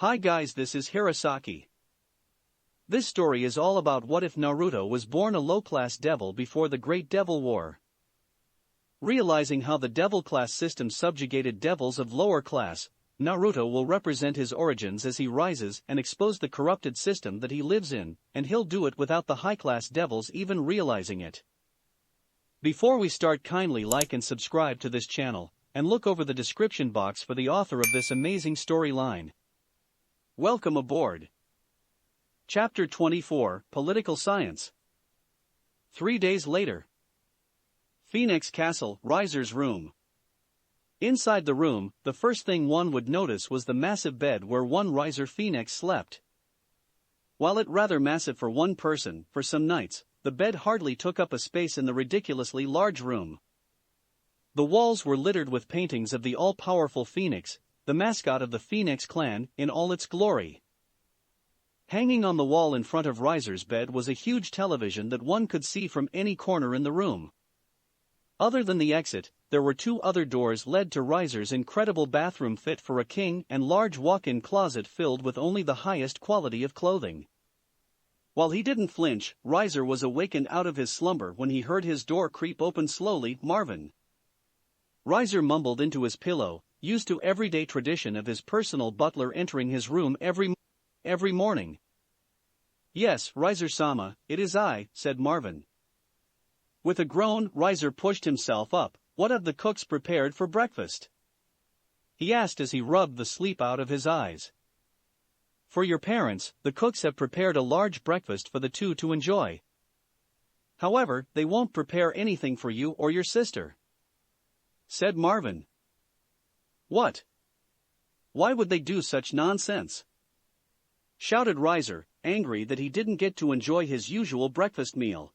Hi guys, this is Hirosaki. This story is all about what if Naruto was born a low-class devil before the Great Devil War. Realizing how the devil class system subjugated devils of lower class, Naruto will represent his origins as he rises and expose the corrupted system that he lives in, and he'll do it without the high-class devils even realizing it. Before we start, kindly like and subscribe to this channel, and look over the description box for the author of this amazing storyline. Welcome aboard. Chapter 24, Political Science. 3 days later. Phoenix Castle, Riser's room. Inside the room, the first thing one would notice was the massive bed where one Riser Phoenix slept. While it rather massive for one person, for some nights, the bed hardly took up a space in the ridiculously large room. The walls were littered with paintings of the all-powerful Phoenix, the mascot of the Phoenix clan, in all its glory. Hanging on the wall in front of Riser's bed was a huge television that one could see from any corner in the room. Other than the exit, there were 2 other doors led to Riser's incredible bathroom fit for a king and large walk-in closet filled with only the highest quality of clothing. While he didn't flinch, Riser was awakened out of his slumber when he heard his door creep open slowly. Marvin. Riser mumbled into his pillow, used to everyday tradition of his personal butler entering his room every morning. "Yes, Riser-sama, it is I," said Marvin. With a groan, Riser pushed himself up. "What have the cooks prepared for breakfast?" he asked as he rubbed the sleep out of his eyes. "For your parents, the cooks have prepared a large breakfast for the 2 to enjoy. However, they won't prepare anything for you or your sister," said Marvin. "What? Why would they do such nonsense?" shouted Riser, angry that he didn't get to enjoy his usual breakfast meal.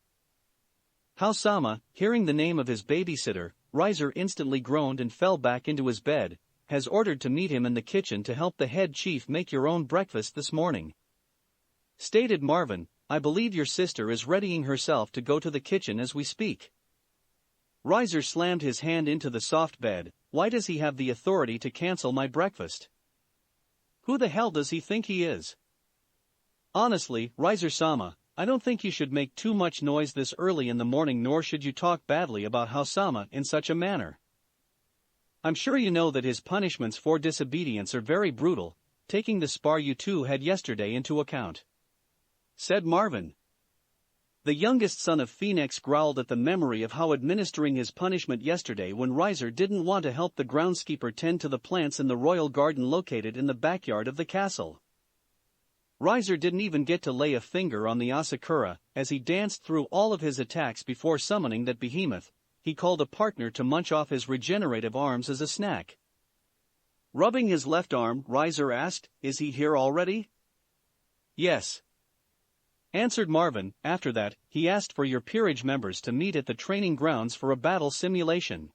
"How-sama," hearing the name of his babysitter, Riser instantly groaned and fell back into his bed, "has ordered to meet him in the kitchen to help the head chief make your own breakfast this morning," stated Marvin. "I believe your sister is readying herself to go to the kitchen as we speak." Riser slammed his hand into the soft bed. "Why does he have the authority to cancel my breakfast? Who the hell does he think he is? Honestly, Riser-sama, I don't think you should make too much noise this early in the morning, nor should you talk badly about How-sama in such a manner. I'm sure you know that his punishments for disobedience are very brutal, taking the spar you 2 had yesterday into account," said Marvin. The youngest son of Phoenix growled at the memory of how administering his punishment yesterday when Riser didn't want to help the groundskeeper tend to the plants in the royal garden located in the backyard of the castle. Riser didn't even get to lay a finger on the Asakura, as he danced through all of his attacks before summoning that behemoth. He called a partner to munch off his regenerative arms as a snack. Rubbing his left arm, Riser asked, "Is he here already?" "Yes," answered Marvin. "After that, he asked for your peerage members to meet at the training grounds for a battle simulation."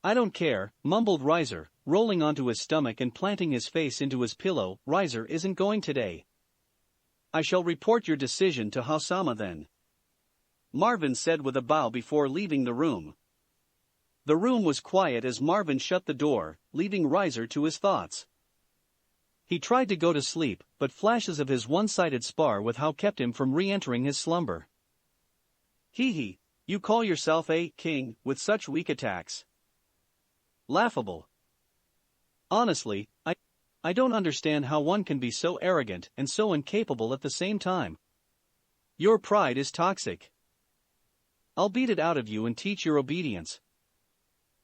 "I don't care," mumbled Riser, rolling onto his stomach and planting his face into his pillow. "Riser isn't going today." "I shall report your decision to How-sama then," Marvin said with a bow before leaving the room. The room was quiet as Marvin shut the door, leaving Riser to his thoughts. He tried to go to sleep, but flashes of his one-sided spar with How kept him from re-entering his slumber. "Hee, you call yourself a king with such weak attacks? Laughable. Honestly, I don't understand how one can be so arrogant and so incapable at the same time. Your pride is toxic. I'll beat it out of you and teach your obedience.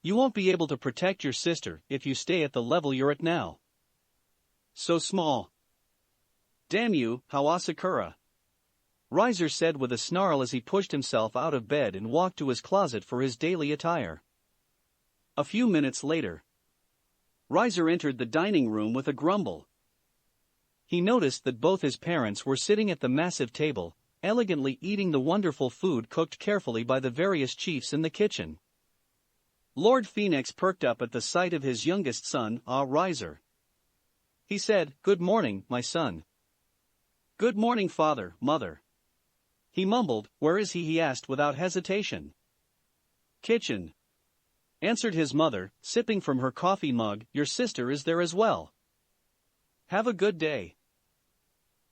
You won't be able to protect your sister if you stay at the level you're at now. So small. Damn you, How Asakura," Riser said with a snarl as he pushed himself out of bed and walked to his closet for his daily attire. A few minutes later, Riser entered the dining room with a grumble. He noticed that both his parents were sitting at the massive table, elegantly eating the wonderful food cooked carefully by the various chiefs in the kitchen. Lord Phoenix perked up at the sight of his youngest son, Riser. He said, "Good morning, my son." "Good morning, father, mother." He mumbled. "Where is he?" he asked without hesitation. "Kitchen," answered his mother, sipping from her coffee mug. "Your sister is there as well." Have a good day.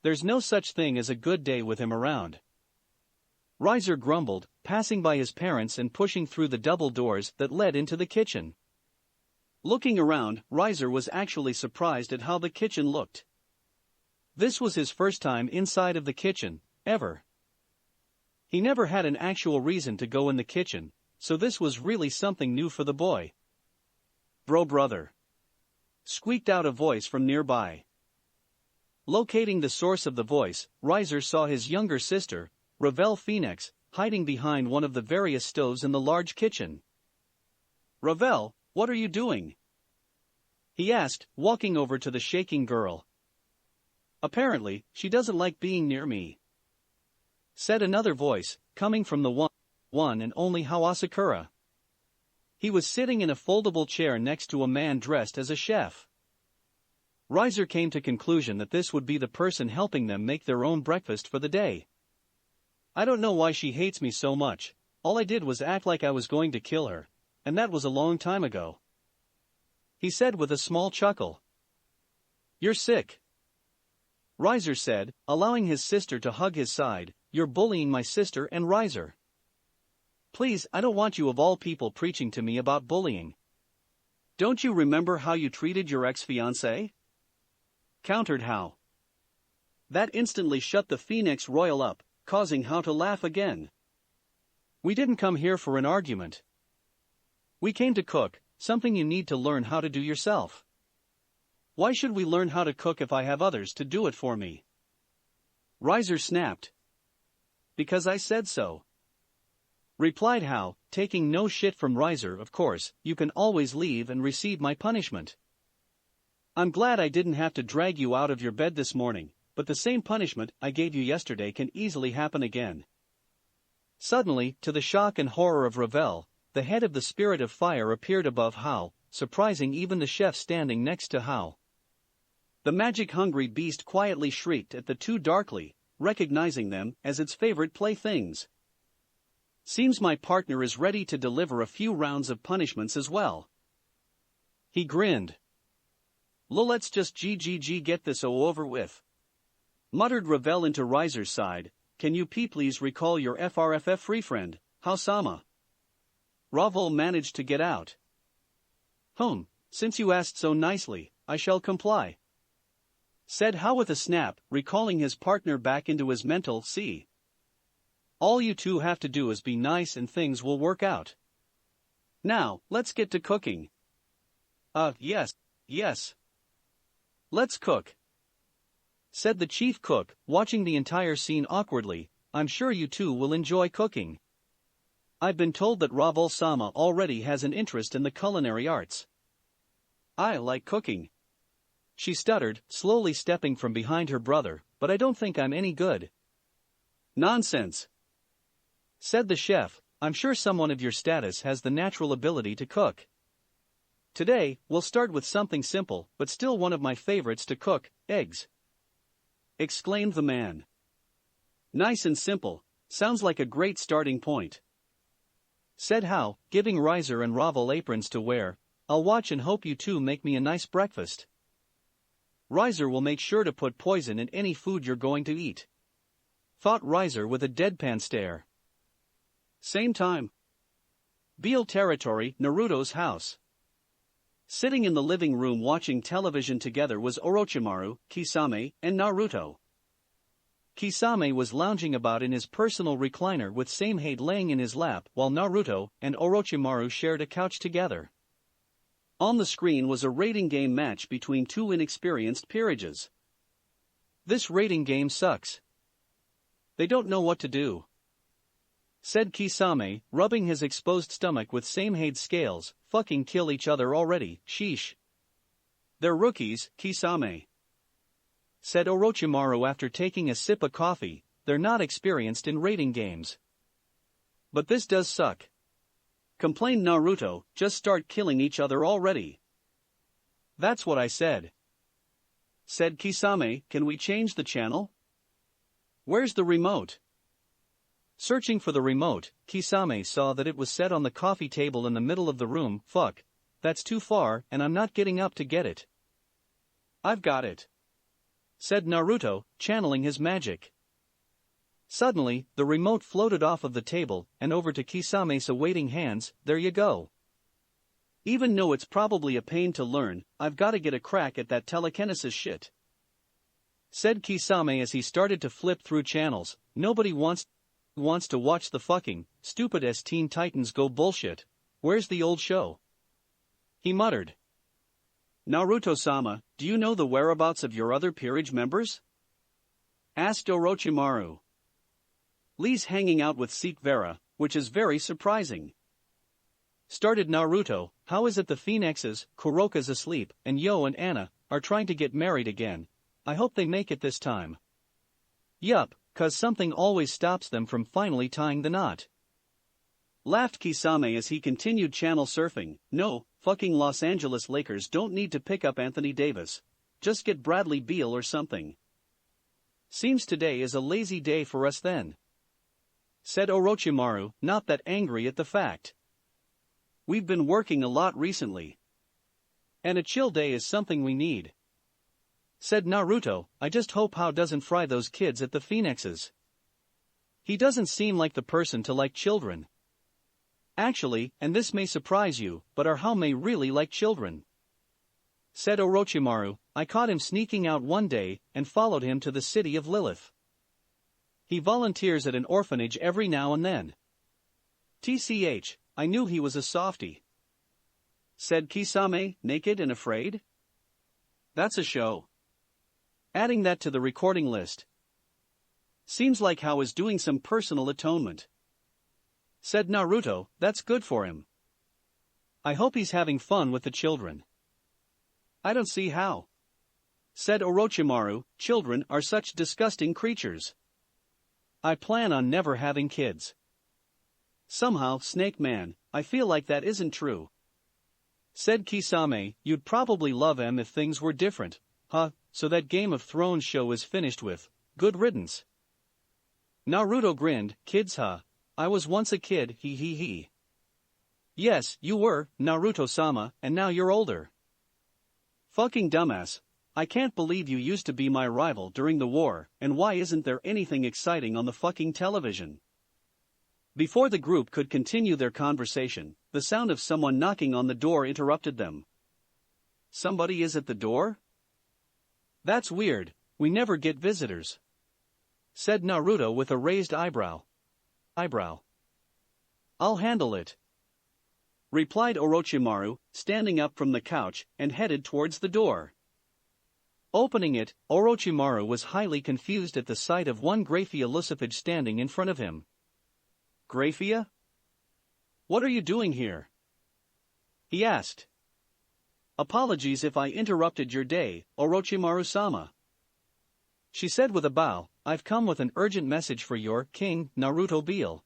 There's no such thing as a good day with him around. Riser grumbled, passing by his parents and pushing through the double doors that led into the kitchen. Looking around, Riser was actually surprised at how the kitchen looked. This was his first time inside of the kitchen, ever. He never had an actual reason to go in the kitchen, so this was really something new for the boy. "Bro, brother," squeaked out a voice from nearby. Locating the source of the voice, Riser saw his younger sister, Ravel Phoenix, hiding behind one of the various stoves in the large kitchen. "Ravel, what are you doing?" he asked, walking over to the shaking girl. "Apparently, she doesn't like being near me," said another voice, coming from the one and only Hawasakura. He was sitting in a foldable chair next to a man dressed as a chef. Riser came to conclusion that this would be the person helping them make their own breakfast for the day. "I don't know why she hates me so much. All I did was act like I was going to kill her, and that was a long time ago," he said with a small chuckle. "You're sick," Riser said, allowing his sister to hug his side. "You're bullying my sister and Riser. Please, I don't want you of all people preaching to me about bullying. Don't you remember how you treated your ex-fiancée?" countered Hao. That instantly shut the Phoenix Royal up, causing Hao to laugh again. "We didn't come here for an argument. We came to cook, something you need to learn how to do yourself." "Why should we learn how to cook if I have others to do it for me?" Riser snapped. "Because I said so," replied Hao, taking no shit from Riser. "Of course, you can always leave and receive my punishment. I'm glad I didn't have to drag you out of your bed this morning, but the same punishment I gave you yesterday can easily happen again." Suddenly, to the shock and horror of Ravel, the head of the Spirit of Fire appeared above Hao, surprising even the chef standing next to Hao. The magic-hungry beast quietly shrieked at the two darkly, recognizing them as its favorite playthings. "Seems my partner is ready to deliver a few rounds of punishments as well," he grinned. "Let's just get this over with," muttered Ravel into Riser's side. "Can you please recall your FRFF free friend, Hao-sama?" Ravel managed to get out. Since you asked so nicely, I shall comply," said Hao with a snap, recalling his partner back into his mental sea. "All you two have to do is be nice and things will work out. Now, let's get to cooking." Yes. "Let's cook," said the chief cook, watching the entire scene awkwardly. "I'm sure you two will enjoy cooking. I've been told that Ravel-sama already has an interest in the culinary arts." "I like cooking," she stuttered, slowly stepping from behind her brother, "but I don't think I'm any good." "Nonsense," said the chef. "I'm sure someone of your status has the natural ability to cook. Today, we'll start with something simple, but still one of my favorites to cook, eggs," exclaimed the man. "Nice and simple, sounds like a great starting point," said Hao, giving Riser and Ravel aprons to wear. "I'll watch and hope you two make me a nice breakfast. Riser will make sure to put poison in any food you're going to eat," thought Riser with a deadpan stare. Same time. Bael territory, Naruto's house. Sitting in the living room watching television together was Orochimaru, Kisame, and Naruto. Kisame was lounging about in his personal recliner with Samehade laying in his lap while Naruto and Orochimaru shared a couch together. On the screen was a rating game match between two inexperienced peerages. "This rating game sucks. They don't know what to do," said Kisame, rubbing his exposed stomach with Samehade scales. "Fucking kill each other already, sheesh." "They're rookies, Kisame," said Orochimaru after taking a sip of coffee. "They're not experienced in rating games." "But this does suck," complained Naruto. "Just start killing each other already." "That's what I said," said Kisame. "Can we change the channel? Where's the remote?" Searching for the remote, Kisame saw that it was set on the coffee table in the middle of the room. "Fuck, that's too far and I'm not getting up to get it." "I've got it," said Naruto, channeling his magic. Suddenly, the remote floated off of the table and over to Kisame's awaiting hands. There you go. Even though it's probably a pain to learn, I've gotta get a crack at that telekinesis shit, said Kisame as he started to flip through channels. Nobody wants to watch the fucking stupid as Teen Titans Go bullshit. Where's the old show? He muttered. Naruto-sama, do you know the whereabouts of your other peerage members? Asked Orochimaru. Lee's hanging out with Seek Vera, which is very surprising. Started Naruto. How is it the Phoenixes, Kuroka's asleep, and Yo and Anna are trying to get married again? I hope they make it this time. Yup, 'cause something always stops them from finally tying the knot. Laughed Kisame as he continued channel surfing. No, fucking Los Angeles Lakers don't need to pick up Anthony Davis. Just get Bradley Beal or something. Seems today is a lazy day for us then, said Orochimaru, not that angry at the fact. We've been working a lot recently, and a chill day is something we need, said Naruto. I just hope Hao doesn't fry those kids at the Phoenixes. He doesn't seem like the person to like children. Actually, and this may surprise you, but our Hao may really like children, said Orochimaru. I caught him sneaking out one day and followed him to the city of Lilith. He volunteers at an orphanage every now and then. TCH, I knew he was a softie, said Kisame, naked and afraid. That's a show. Adding that to the recording list. Seems like Hao is doing some personal atonement, said Naruto. That's good for him. I hope he's having fun with the children. I don't see how, said Orochimaru. Children are such disgusting creatures. I plan on never having kids. Somehow, Snake Man, I feel like that isn't true, said Kisame. You'd probably love him if things were different. Huh, so that Game of Thrones show is finished with. Good riddance. Naruto grinned. Kids, huh? I was once a kid, he he he. Yes, you were, Naruto-sama, and now you're older. Fucking dumbass. I can't believe you used to be my rival during the war, and why isn't there anything exciting on the fucking television? Before the group could continue their conversation, the sound of someone knocking on the door interrupted them. Somebody is at the door? That's weird, we never get visitors, said Naruto with a raised eyebrow. I'll handle it, replied Orochimaru, standing up from the couch and headed towards the door. Opening it, Orochimaru was highly confused at the sight of one Graphia Lucifage standing in front of him. Graphia? What are you doing here? He asked. Apologies if I interrupted your day, Orochimaru-sama, she said with a bow. I've come with an urgent message for your king, Naruto Bael.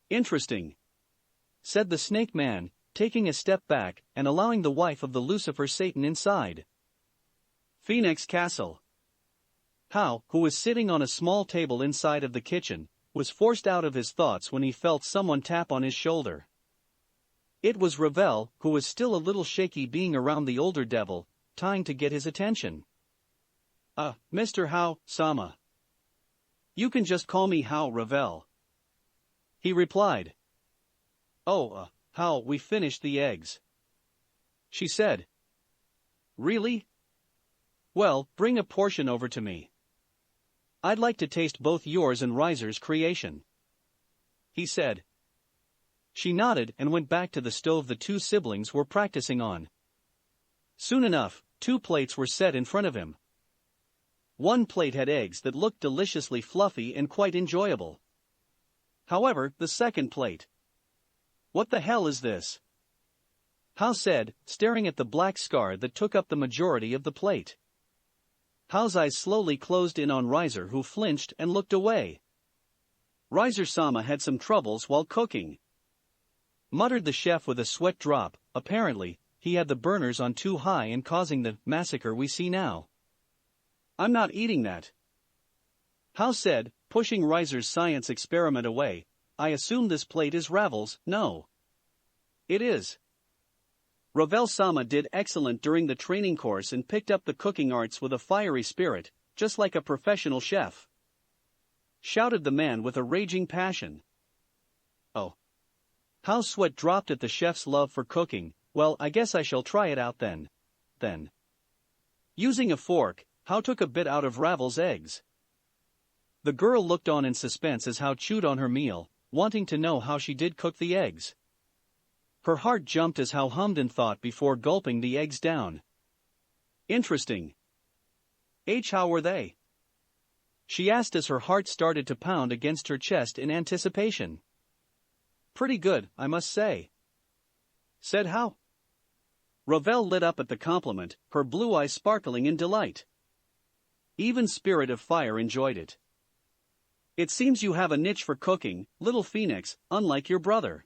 Interesting, said the Snake Man, taking a step back and allowing the wife of the Lucifer Satan inside. Phoenix Castle. Hao, who was sitting on a small table inside of the kitchen, was forced out of his thoughts when he felt someone tap on his shoulder. It was Ravel, who was still a little shaky being around the older devil, trying to get his attention. Mr. Hao-sama. You can just call me Hao Ravel, he replied. Hao, we finished the eggs, she said. Really? Well, bring a portion over to me. I'd like to taste both yours and Riser's creation, he said. She nodded and went back to the stove the two siblings were practicing on. Soon enough, 2 plates were set in front of him. One plate had eggs that looked deliciously fluffy and quite enjoyable. However, the second plate. What the hell is this? Hao said, staring at the black scar that took up the majority of the plate. Hao's eyes slowly closed in on Riser, who flinched and looked away. Riser-sama had some troubles while cooking, muttered the chef with a sweat drop. Apparently, he had the burners on too high and causing the massacre we see now. I'm not eating that, Hao said, pushing Riser's science experiment away. I assume this plate is Ravel's. No. It is. Ravel-sama did excellent during the training course and picked up the cooking arts with a fiery spirit, just like a professional chef. Shouted the man with a raging passion. Oh. Hao's sweat dropped at the chef's love for cooking. Well, I guess I shall try it out then. Using a fork, Hao took a bit out of Ravel's eggs. The girl looked on in suspense as Hao chewed on her meal, wanting to know how she did cook the eggs. Her heart jumped as Hao hummed and thought before gulping the eggs down. Interesting. How were they? She asked as her heart started to pound against her chest in anticipation. Pretty good, I must say, said Hao. Ravel lit up at the compliment, her blue eyes sparkling in delight. Even Spirit of Fire enjoyed it. It seems you have a niche for cooking, little Phoenix, unlike your brother.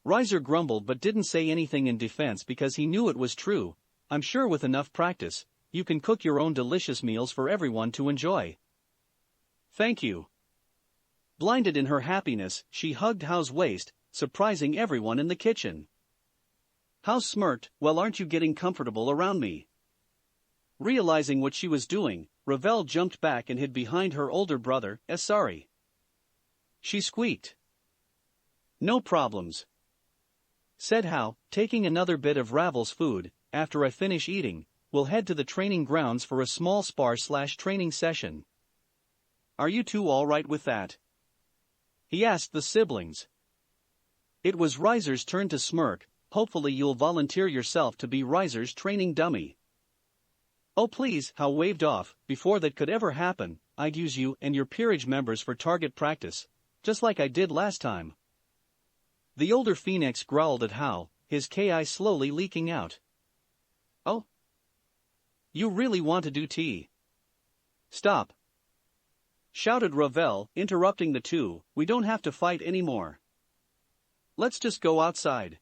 Riser grumbled but didn't say anything in defense because he knew it was true. I'm sure with enough practice, you can cook your own delicious meals for everyone to enjoy. Thank you. Blinded in her happiness, she hugged Hao's waist, surprising everyone in the kitchen. Hao smirked, well, aren't you getting comfortable around me? Realizing what she was doing, Ravel jumped back and hid behind her older brother, sorry. She squeaked. No problems, said Hao, taking another bit of Ravel's food. After I finish eating, we'll head to the training grounds for a small spar/training session. Are you two all right with that? He asked the siblings. It was Riser's turn to smirk. Hopefully you'll volunteer yourself to be Riser's training dummy. Oh please, Hao waved off. Before that could ever happen, I'd use you and your peerage members for target practice, just like I did last time. The older Phoenix growled at Hao, his ki slowly leaking out. Oh? You really want to do tea? Stop! Shouted Ravel, interrupting the two. We don't have to fight anymore. Let's just go outside.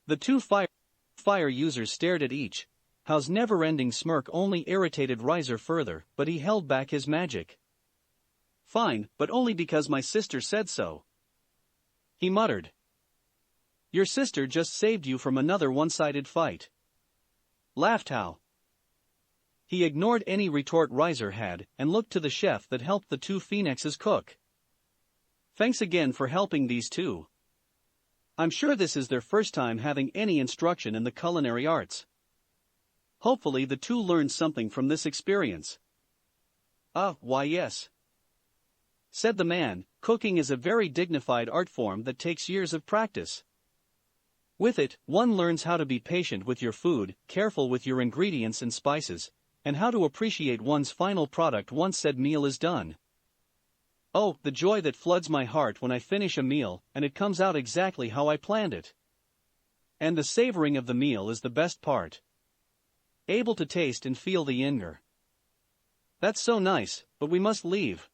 The two fire users stared at each. Hao's never-ending smirk only irritated Riser further, but he held back his magic. Fine, but only because my sister said so, he muttered. Your sister just saved you from another one-sided fight, laughed Hao. He ignored any retort Riser had and looked to the chef that helped the two Phoenixes cook. Thanks again for helping these two. I'm sure this is their first time having any instruction in the culinary arts. Hopefully the two learned something from this experience. Why yes, said the man. Cooking is a very dignified art form that takes years of practice. With it, one learns how to be patient with your food, careful with your ingredients and spices, and how to appreciate one's final product once said meal is done. Oh, the joy that floods my heart when I finish a meal and it comes out exactly how I planned it. And the savoring of the meal is the best part. Able to taste and feel the anger. That's so nice, but we must leave,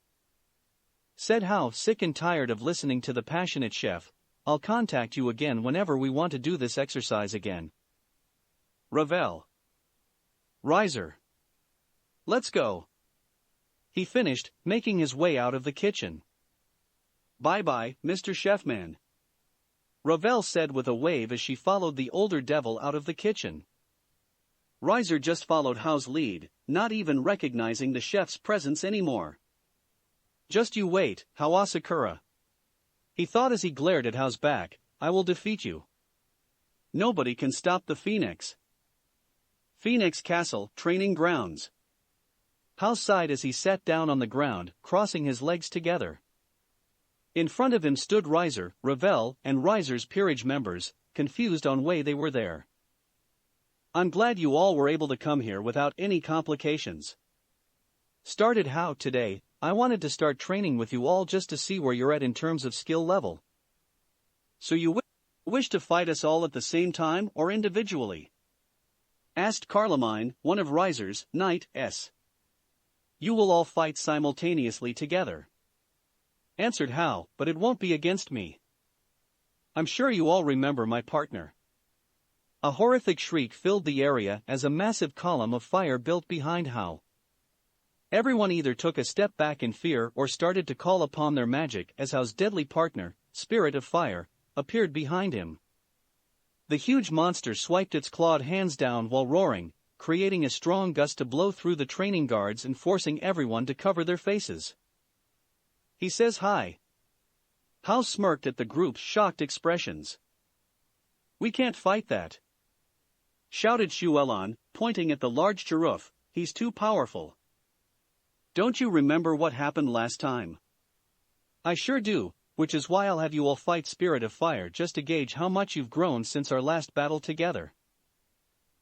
said Hao, sick and tired of listening to the passionate chef. I'll contact you again whenever we want to do this exercise again. Ravel. Riser. Let's go. He finished, making his way out of the kitchen. Bye-bye, Mr. Chefman, Ravel said with a wave as she followed the older devil out of the kitchen. Riser just followed Hao's lead, not even recognizing the chef's presence anymore. Just you wait, Hao Asakura, he thought as he glared at Hao's back. I will defeat you. Nobody can stop the Phoenix. Phoenix Castle, training grounds. Hao sighed as he sat down on the ground, crossing his legs together. In front of him stood Riser, Ravel, and Riser's peerage members, confused on why they were there. I'm glad you all were able to come here without any complications. Started Hao today. I wanted to start training with you all just to see where you're at in terms of skill level. So you wish to fight us all at the same time or individually? Asked Carlamine, one of Riser's knights. You will all fight simultaneously together, answered Hao, but it won't be against me. I'm sure you all remember my partner. A horrific shriek filled the area as a massive column of fire built behind Hao. Everyone either took a step back in fear or started to call upon their magic as Hao's deadly partner, Spirit of Fire, appeared behind him. The huge monster swiped its clawed hands down while roaring, creating a strong gust to blow through the training guards and forcing everyone to cover their faces. He says hi. Hao smirked at the group's shocked expressions. We can't fight that, shouted Shuelon, pointing at the large giraffe. He's too powerful. Don't you remember what happened last time? I sure do, which is why I'll have you all fight Spirit of Fire just to gauge how much you've grown since our last battle together.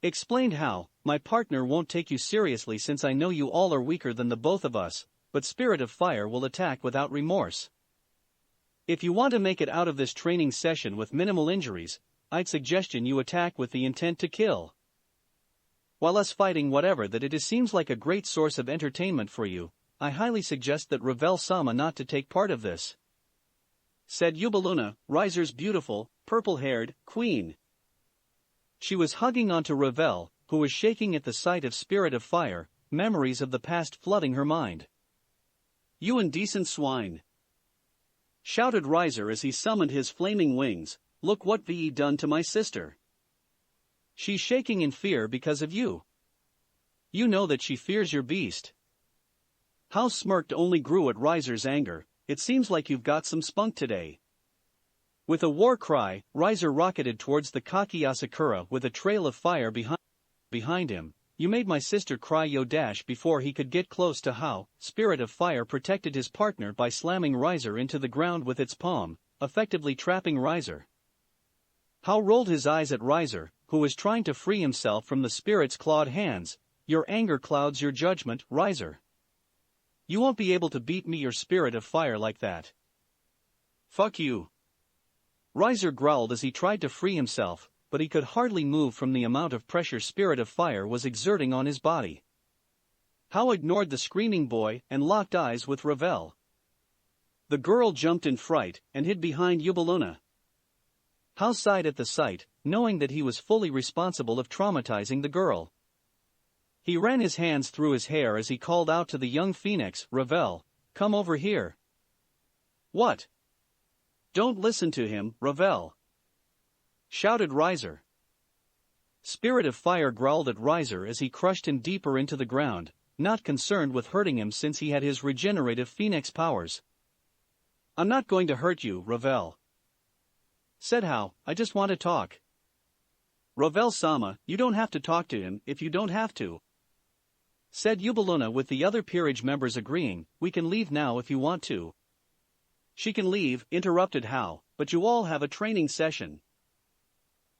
Explained Hao. My partner won't take you seriously since I know you all are weaker than the both of us, but Spirit of Fire will attack without remorse. If you want to make it out of this training session with minimal injuries, I'd suggest you attack with the intent to kill. While us fighting whatever that it is seems like a great source of entertainment for you, I highly suggest that Ravel-sama not to take part of this, said Yubaluna, Riser's beautiful, purple-haired queen. She was hugging onto Ravel, who was shaking at the sight of Spirit of Fire, memories of the past flooding her mind. You indecent swine, shouted Riser as he summoned his flaming wings. Look what VE done to my sister. She's shaking in fear because of you. You know that she fears your beast. Hao smirked only grew at Riser's anger. It seems like you've got some spunk today. With a war cry, Riser rocketed towards the Kaki Asakura with a trail of fire behind him. You made my sister cry yo dash before he could get close to Hao. Spirit of Fire protected his partner by slamming Riser into the ground with its palm, effectively trapping Riser. Hao rolled his eyes at Riser, who was trying to free himself from the spirit's clawed hands. Your anger clouds your judgment, Riser. You won't be able to beat me or Spirit of Fire like that. Fuck you. Riser growled as he tried to free himself, but he could hardly move from the amount of pressure Spirit of Fire was exerting on his body. Hao ignored the screaming boy and locked eyes with Ravel. The girl jumped in fright and hid behind Yubaluna. Hao sighed at the sight, knowing that he was fully responsible of traumatizing the girl. He ran his hands through his hair as he called out to the young phoenix, Ravel, come over here. What? Don't listen to him, Ravel, shouted Riser. Spirit of Fire growled at Riser as he crushed him deeper into the ground, not concerned with hurting him since he had his regenerative phoenix powers. I'm not going to hurt you, Ravel, said Hao. I just want to talk. Ravel-sama, you don't have to talk to him if you don't have to, said Yubaluna, with the other peerage members agreeing. We can leave now if you want to. She can leave, interrupted Hao, but you all have a training session.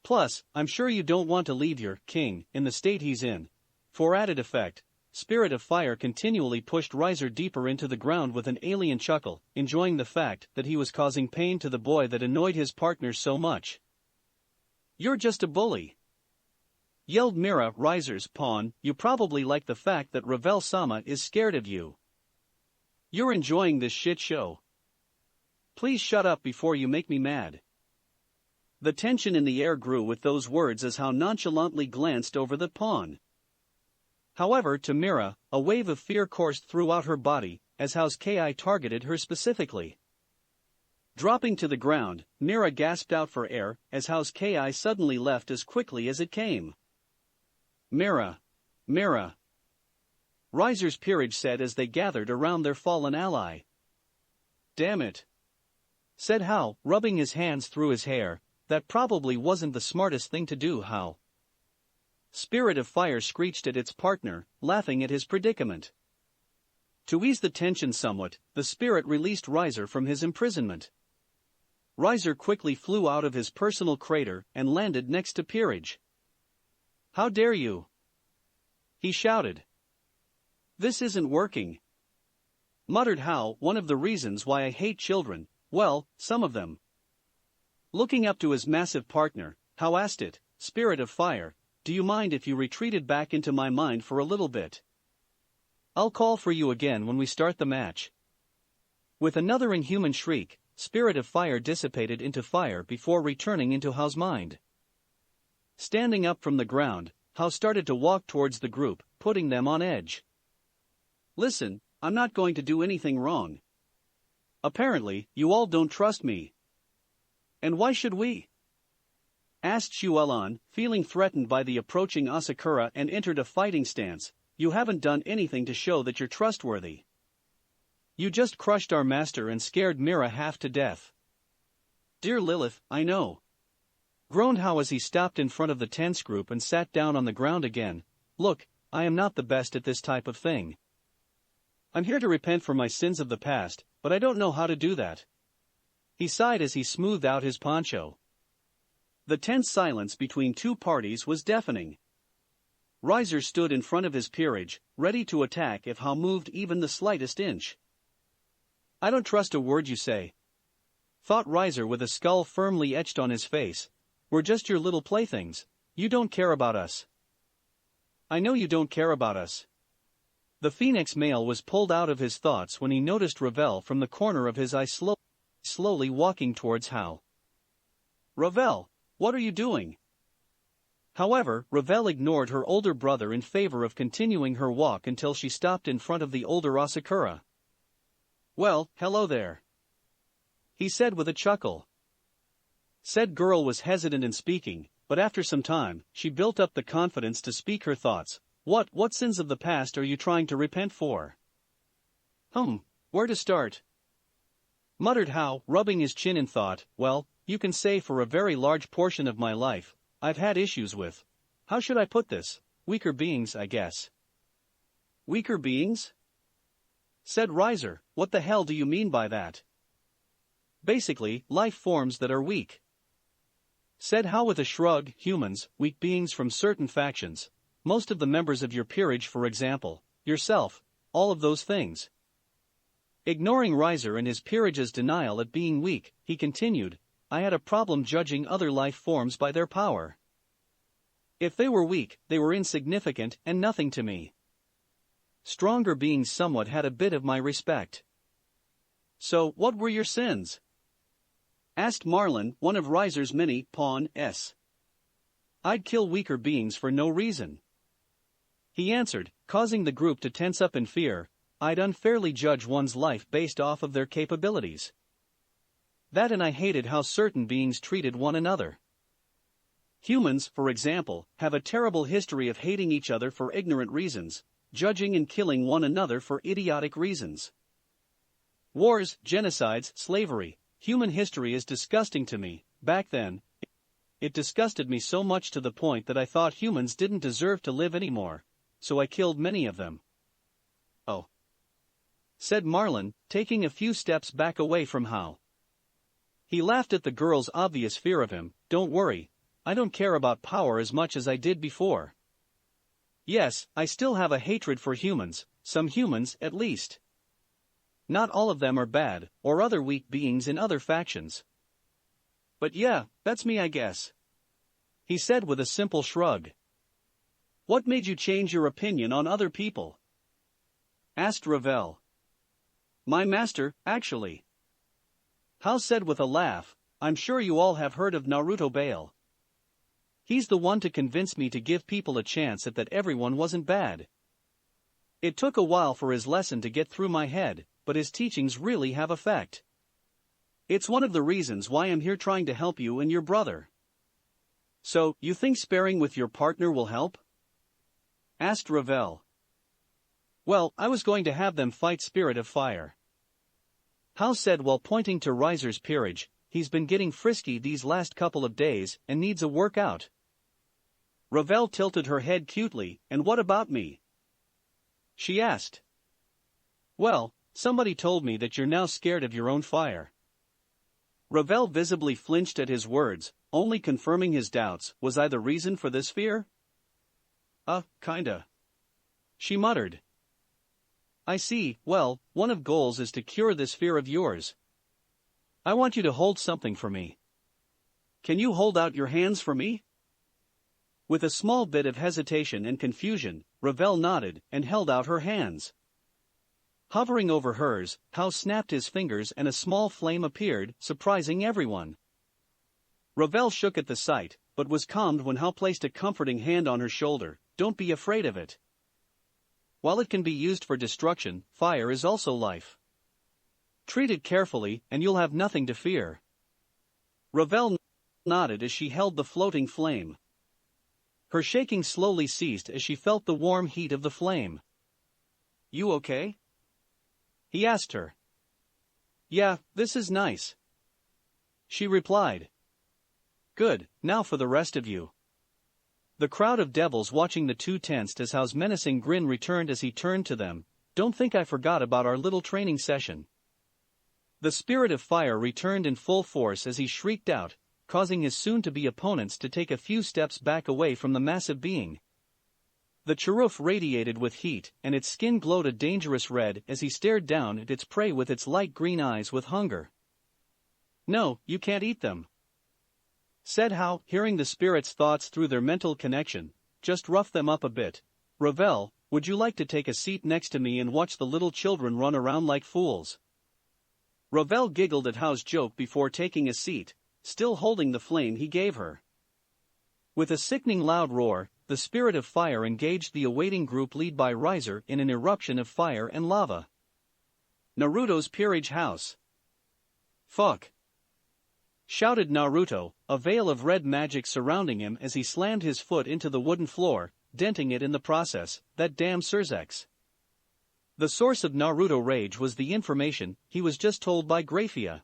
Plus, I'm sure you don't want to leave your king in the state he's in. For added effect, Spirit of Fire continually pushed Riser deeper into the ground with an alien chuckle, enjoying the fact that he was causing pain to the boy that annoyed his partner so much. You're just a bully, yelled Mira, Riser's pawn. You probably like the fact that Ravel-sama is scared of you. You're enjoying this shit show. Please shut up before you make me mad. The tension in the air grew with those words as Hao nonchalantly glanced over the pawn. However, to Mira, a wave of fear coursed throughout her body, as Hao's Ki targeted her specifically. Dropping to the ground, Mira gasped out for air, as Hao's Ki suddenly left as quickly as it came. Mira. Mira. Riser's peerage said as they gathered around their fallen ally. Damn it, said Hao, rubbing his hands through his hair. That probably wasn't the smartest thing to do, Hao. Spirit of Fire screeched at its partner, laughing at his predicament. To ease the tension somewhat, the spirit released Riser from his imprisonment. Riser quickly flew out of his personal crater and landed next to Peerage. How dare you? He shouted. This isn't working, muttered Hao. One of the reasons why I hate children, well, some of them. Looking up to his massive partner, Hao asked it, Spirit of Fire, do you mind if you retreated back into my mind for a little bit? I'll call for you again when we start the match. With another inhuman shriek, Spirit of Fire dissipated into fire before returning into Hao's mind. Standing up from the ground, Hao started to walk towards the group, putting them on edge. Listen, I'm not going to do anything wrong. Apparently, you all don't trust me. And why should we? Asked Shuelon, feeling threatened by the approaching Asakura, and entered a fighting stance. You haven't done anything to show that you're trustworthy. You just crushed our master and scared Mira half to death. Dear Lilith, I know. Groaned Hao as he stopped in front of the tense group and sat down on the ground again. Look, I am not the best at this type of thing. I'm here to repent for my sins of the past, but I don't know how to do that. He sighed as he smoothed out his poncho. The tense silence between two parties was deafening. Riser stood in front of his peerage, ready to attack if Hao moved even the slightest inch. I don't trust a word you say, thought Riser with a skull firmly etched on his face. We're just your little playthings. You don't care about us. I know you don't care about us. The Phoenix male was pulled out of his thoughts when he noticed Ravel from the corner of his eye slowly walking towards Hao. Ravel, what are you doing? However, Ravel ignored her older brother in favor of continuing her walk until she stopped in front of the older Asakura. Well, hello there, he said with a chuckle. Said girl was hesitant in speaking, but after some time, she built up the confidence to speak her thoughts. What sins of the past are you trying to repent for? Where to start? Muttered Hao, rubbing his chin in thought. Well, you can say for a very large portion of my life, I've had issues with, how should I put this, weaker beings, I guess. Weaker beings? Said Riser, what the hell do you mean by that? Basically, life forms that are weak. Said Hao with a shrug. Humans, weak beings from certain factions. Most of the members of your peerage, for example, yourself, all of those things. Ignoring Riser and his peerage's denial at being weak, he continued, I had a problem judging other life forms by their power. If they were weak, they were insignificant and nothing to me. Stronger beings somewhat had a bit of my respect. So, what were your sins? Asked Marlin, one of Riser's many pawns. I'd kill weaker beings for no reason. He answered, causing the group to tense up in fear. I'd unfairly judge one's life based off of their capabilities. That, and I hated how certain beings treated one another. Humans, for example, have a terrible history of hating each other for ignorant reasons, judging and killing one another for idiotic reasons. Wars, genocides, slavery, human history is disgusting to me. Back then, it disgusted me so much to the point that I thought humans didn't deserve to live anymore, so I killed many of them. Oh, said Marlin, taking a few steps back away from Hao. He laughed at the girl's obvious fear of him. Don't worry, I don't care about power as much as I did before. Yes, I still have a hatred for humans, some humans at least. Not all of them are bad, or other weak beings in other factions. But yeah, that's me I guess. He said with a simple shrug. What made you change your opinion on other people? Asked Ravel. My master, actually. Hao said with a laugh, I'm sure you all have heard of Naruto Bael. He's the one to convince me to give people a chance at that everyone wasn't bad. It took a while for his lesson to get through my head, but his teachings really have effect. It's one of the reasons why I'm here trying to help you and your brother. So, you think sparring with your partner will help? Asked Ravel. Well, I was going to have them fight Spirit of Fire. Hao said while pointing to Riser's peerage. He's been getting frisky these last couple of days and needs a workout. Ravel tilted her head cutely. And what about me? She asked. Well, somebody told me that you're now scared of your own fire. Ravel visibly flinched at his words, only confirming his doubts. Was I the reason for this fear? Kinda. She muttered. I see. Well, one of goals is to cure this fear of yours. I want you to hold something for me. Can you hold out your hands for me? With a small bit of hesitation and confusion, Ravel nodded and held out her hands. Hovering over hers, Hao snapped his fingers and a small flame appeared, surprising everyone. Ravel shook at the sight, but was calmed when Hao placed a comforting hand on her shoulder. Don't be afraid of it. While it can be used for destruction, fire is also life. Treat it carefully, and you'll have nothing to fear. Ravel nodded as she held the floating flame. Her shaking slowly ceased as she felt the warm heat of the flame. "You okay?" he asked her. "Yeah, this is nice," she replied. "Good, now for the rest of you." The crowd of devils watching the two tensed as Hao's menacing grin returned as he turned to them. "Don't think I forgot about our little training session." The spirit of fire returned in full force as he shrieked out, causing his soon-to-be opponents to take a few steps back away from the massive being. The Chiruf radiated with heat, and its skin glowed a dangerous red as he stared down at its prey with its light green eyes with hunger. "No, you can't eat them," said Hao, hearing the spirit's thoughts through their mental connection. "Just rough them up a bit. Ravel, would you like to take a seat next to me and watch the little children run around like fools?" Ravel giggled at Hao's joke before taking a seat, still holding the flame he gave her. With a sickening loud roar, the spirit of fire engaged the awaiting group led by Riser in an eruption of fire and lava. Naruto's peerage house. "Fuck!" shouted Naruto, a veil of red magic surrounding him as he slammed his foot into the wooden floor, denting it in the process. "That damn Surzex." The source of Naruto rage was the information he was just told by Graphia.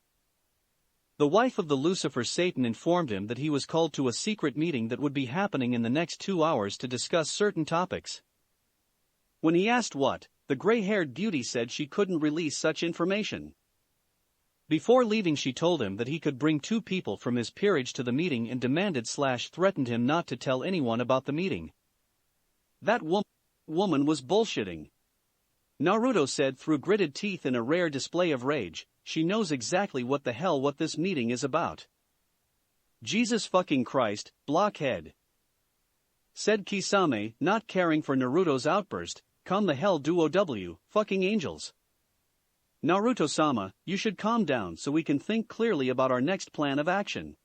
The wife of the Lucifer Satan informed him that he was called to a secret meeting that would be happening in the next 2 hours to discuss certain topics. When he asked what, the gray-haired beauty said she couldn't release such information. Before leaving, she told him that he could bring 2 people from his peerage to the meeting and demanded/threatened him not to tell anyone about the meeting. That woman was bullshitting. Naruto said through gritted teeth in a rare display of rage, "She knows exactly what this meeting is about." "Jesus fucking Christ, blockhead," said Kisame, not caring for Naruto's outburst. "Calm the hell down, fucking angels." "Naruto-sama, you should calm down so we can think clearly about our next plan of action,"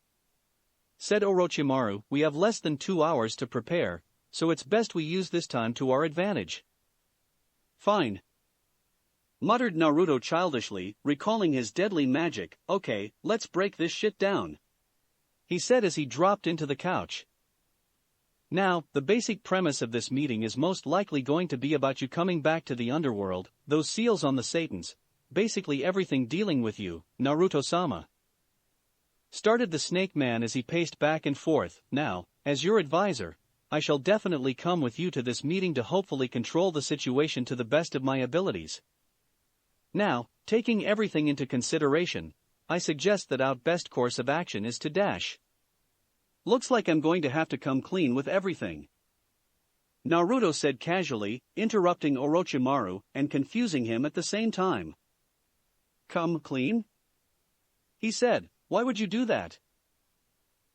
said Orochimaru. "We have less than 2 hours to prepare, so it's best we use this time to our advantage." "Fine," muttered Naruto childishly, recalling his deadly magic. "Okay, let's break this shit down," he said as he dropped into the couch. "Now, the basic premise of this meeting is most likely going to be about you coming back to the underworld, those seals on the Satans, basically everything dealing with you, Naruto-sama," started the Snake Man as he paced back and forth. "Now, as your advisor, I shall definitely come with you to this meeting to hopefully control the situation to the best of my abilities. Now, taking everything into consideration, I suggest that our best course of action is to dash. Looks like I'm going to have to come clean with everything," Naruto said casually, interrupting Orochimaru and confusing him at the same time. "Come clean?" he said. "Why would you do that?"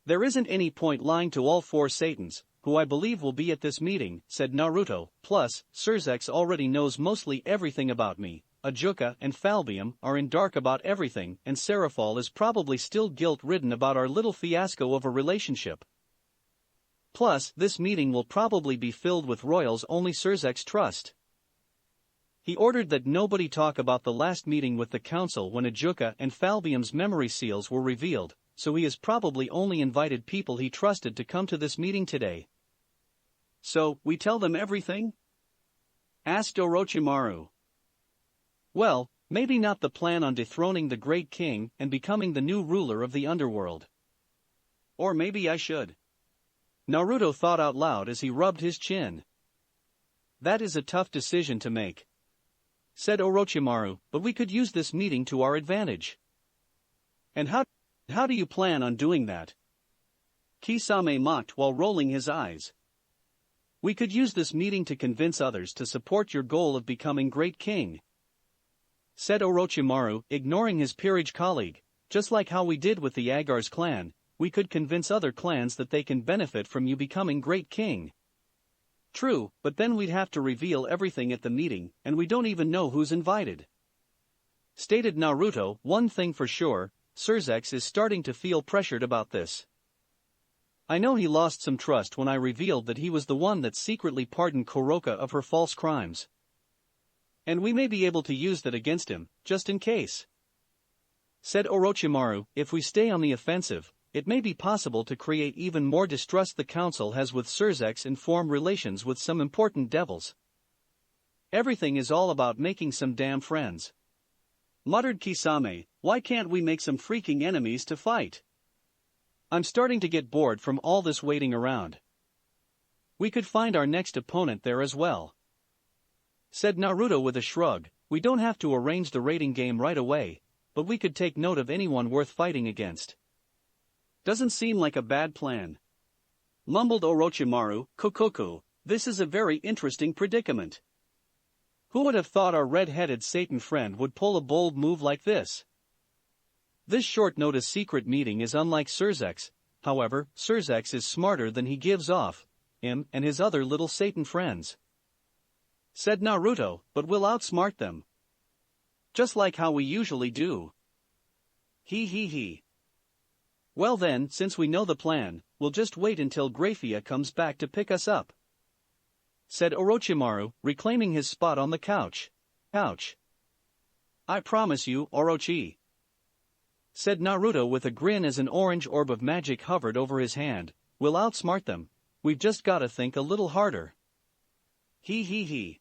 "There isn't any point lying to all 4 Satans, who I believe will be at this meeting," said Naruto. "Plus, Surzex already knows mostly everything about me. Ajuka and Falbium are in dark about everything, and Seraphol is probably still guilt-ridden about our little fiasco of a relationship. Plus, this meeting will probably be filled with royals only Surzex trust." He ordered that nobody talk about the last meeting with the council when Ajuka and Falbium's memory seals were revealed, so he has probably only invited people he trusted to come to this meeting today. "So, we tell them everything?" asked Orochimaru. "Well, maybe not the plan on dethroning the Great King and becoming the new ruler of the underworld. Or maybe I should." Naruto thought out loud as he rubbed his chin. "That is a tough decision to make," said Orochimaru, "but we could use this meeting to our advantage." "And how do you plan on doing that?" Kisame mocked while rolling his eyes. "We could use this meeting to convince others to support your goal of becoming Great King," said Orochimaru, ignoring his peerage colleague. "Just like how we did with the Agar's clan, we could convince other clans that they can benefit from you becoming Great King." "True, but then we'd have to reveal everything at the meeting, and we don't even know who's invited," stated Naruto. "One thing for sure, Surzex is starting to feel pressured about this. I know he lost some trust when I revealed that he was the one that secretly pardoned Kuroka of her false crimes. And we may be able to use that against him, just in case," said Orochimaru. "If we stay on the offensive, it may be possible to create even more distrust the council has with Surzex and form relations with some important devils. Everything is all about making some damn friends. Muttered Kisame, why can't we make some freaking enemies to fight? I'm starting to get bored from all this waiting around. We could find our next opponent there as well. Said Naruto with a shrug, we don't have to arrange the rating game right away, but we could take note of anyone worth fighting against. Doesn't seem like a bad plan. Mumbled Orochimaru, Kokoku, this is a very interesting predicament. Who would have thought our red-headed Satan friend would pull a bold move like this? This short-notice secret meeting is unlike Surzex, however, Surzex is smarter than he gives off, him and his other little Satan friends. Said Naruto, but we'll outsmart them. Just like how we usually do. He. Well then, since we know the plan, we'll just wait until Graphia comes back to pick us up. Said Orochimaru, reclaiming his spot on the couch. I promise you, Orochi. Said Naruto with a grin as an orange orb of magic hovered over his hand, we'll outsmart them, we've just gotta think a little harder. He.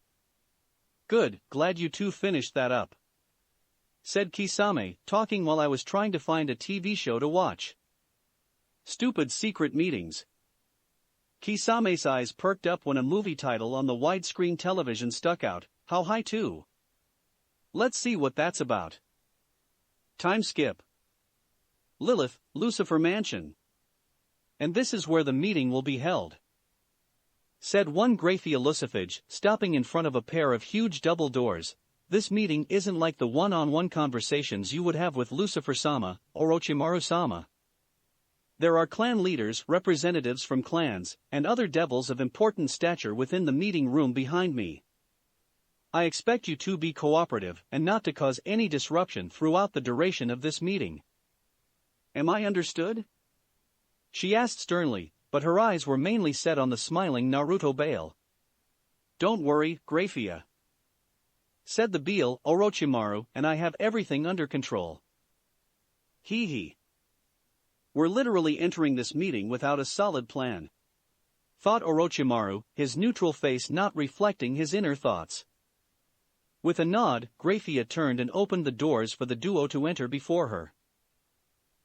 Good, glad you two finished that up. Said Kisame, talking while I was trying to find a TV show to watch. Stupid secret meetings. Kisame's eyes perked up when a movie title on the widescreen television stuck out, How High To? Let's see what that's about. Time skip. Lilith, Lucifer Mansion. And this is where the meeting will be held. Said one Graphia Lucifage, stopping in front of a pair of huge double doors. This meeting isn't like the one-on-one conversations you would have with Lucifer-sama, Orochimaru-sama. There are clan leaders, representatives from clans, and other devils of important stature within the meeting room behind me. I expect you to be cooperative and not to cause any disruption throughout the duration of this meeting. Am I understood? She asked sternly, but her eyes were mainly set on the smiling Naruto Bael. Don't worry, Graphia. Said the Bael, Orochimaru, and I have everything under control. He. We're literally entering this meeting without a solid plan. Thought Orochimaru, his neutral face not reflecting his inner thoughts. With a nod, Graphia turned and opened the doors for the duo to enter before her.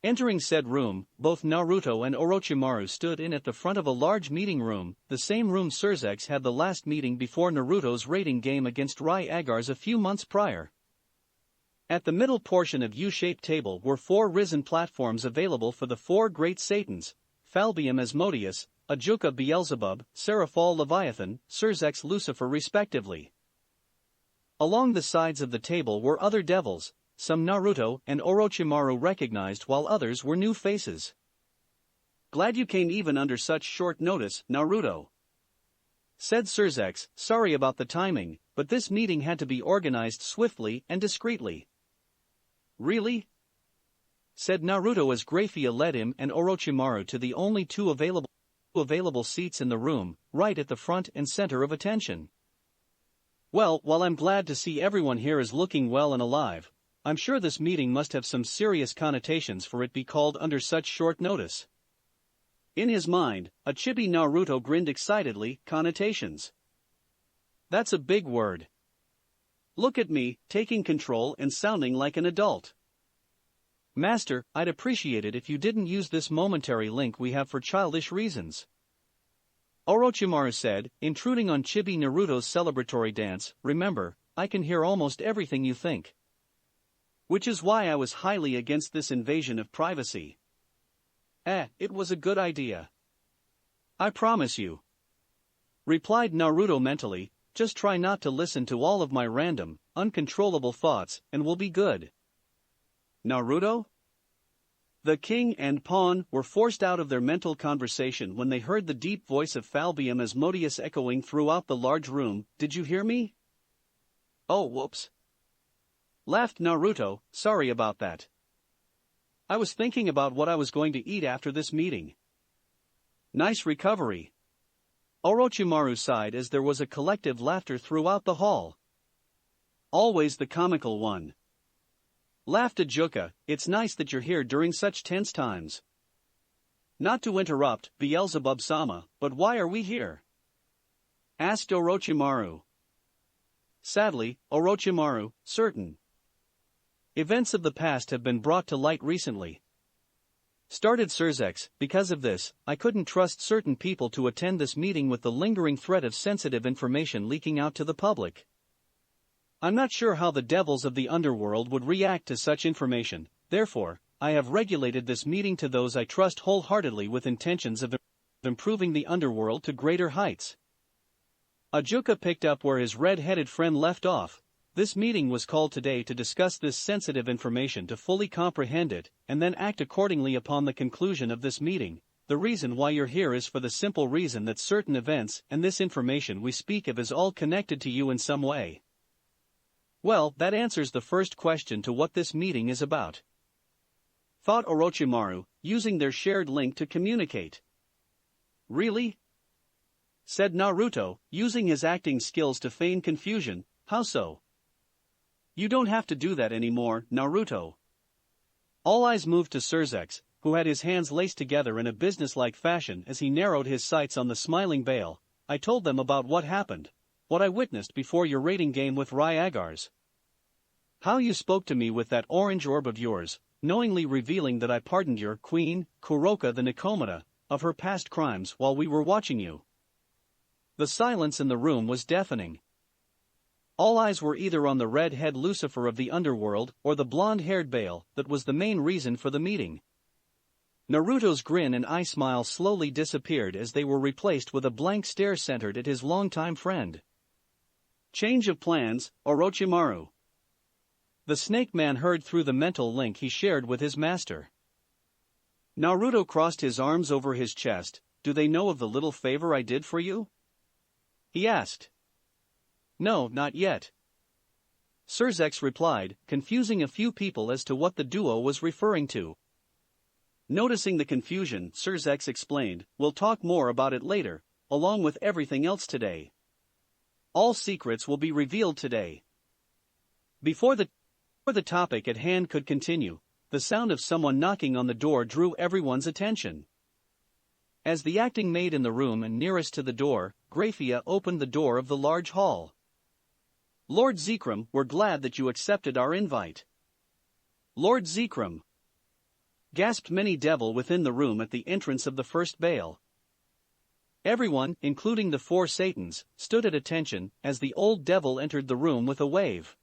Entering said room, both Naruto and Orochimaru stood in at the front of a large meeting room, the same room Surzex had the last meeting before Naruto's rating game against Rai Agars a few months prior. At the middle portion of U-shaped table were 4 risen platforms available for the 4 great Satans, Falbium Asmodeus, Ajuka Beelzebub, Seraphol Leviathan, Surzex Lucifer respectively. Along the sides of the table were other devils, some Naruto and Orochimaru recognized while others were new faces. Glad you came even under such short notice, Naruto. Said Surzex, sorry about the timing, but this meeting had to be organized swiftly and discreetly. Really? Said Naruto as Graphia led him and Orochimaru to the only 2 available seats in the room, right at the front and center of attention. Well, while I'm glad to see everyone here is looking well and alive, I'm sure this meeting must have some serious connotations for it be called under such short notice. In his mind, a chibi Naruto grinned excitedly, connotations. That's a big word. Look at me, taking control and sounding like an adult. Master, I'd appreciate it if you didn't use this momentary link we have for childish reasons. Orochimaru said, intruding on Chibi Naruto's celebratory dance, remember, I can hear almost everything you think. Which is why I was highly against this invasion of privacy. It was a good idea. I promise you. Replied Naruto mentally, just try not to listen to all of my random, uncontrollable thoughts, and we'll be good. Naruto? The king and pawn were forced out of their mental conversation when they heard the deep voice of Falbium Asmodeus echoing throughout the large room, did you hear me? Oh whoops. Laughed Naruto, sorry about that. I was thinking about what I was going to eat after this meeting. Nice recovery. Orochimaru sighed as there was a collective laughter throughout the hall. Always the comical one. Laughed Ajuka, it's nice that you're here during such tense times. Not to interrupt, Beelzebub-sama, but why are we here? Asked Orochimaru. Sadly, Orochimaru, certain events of the past have been brought to light recently. Started Surzex, because of this, I couldn't trust certain people to attend this meeting with the lingering threat of sensitive information leaking out to the public. I'm not sure how the devils of the underworld would react to such information, therefore, I have regulated this meeting to those I trust wholeheartedly with intentions of improving the underworld to greater heights. Ajuka picked up where his red-headed friend left off. This meeting was called today to discuss this sensitive information to fully comprehend it, and then act accordingly upon the conclusion of this meeting. The reason why you're here is for the simple reason that certain events and this information we speak of is all connected to you in some way. Well, that answers the first question to what this meeting is about. Thought Orochimaru, using their shared link to communicate. Really? Said Naruto, using his acting skills to feign confusion. How so? You don't have to do that anymore, Naruto. All eyes moved to Surzex, who had his hands laced together in a businesslike fashion as he narrowed his sights on the smiling Bael. I told them about what happened, what I witnessed before your raiding game with Ryagars. How you spoke to me with that orange orb of yours, knowingly revealing that I pardoned your queen, Kuroka the Nikomata, of her past crimes while we were watching you. The silence in the room was deafening. All eyes were either on the red-head Lucifer of the underworld or the blonde-haired Bael that was the main reason for the meeting. Naruto's grin and eye smile slowly disappeared as they were replaced with a blank stare centered at his longtime friend. Change of plans, Orochimaru. The Snake Man heard through the mental link he shared with his master. Naruto crossed his arms over his chest. Do they know of the little favor I did for you? He asked. No, not yet. Surzex replied, confusing a few people as to what the duo was referring to. Noticing the confusion, Surzex explained, we'll talk more about it later, along with everything else today. All secrets will be revealed today. Before the topic at hand could continue, the sound of someone knocking on the door drew everyone's attention. As the acting maid in the room and nearest to the door, Graphia opened the door of the large hall. Lord Zekrom, we're glad that you accepted our invite. Lord Zekrom, gasped many devil within the room at the entrance of the first Bael. Everyone, including the 4 Satans, stood at attention as the old devil entered the room with a wave.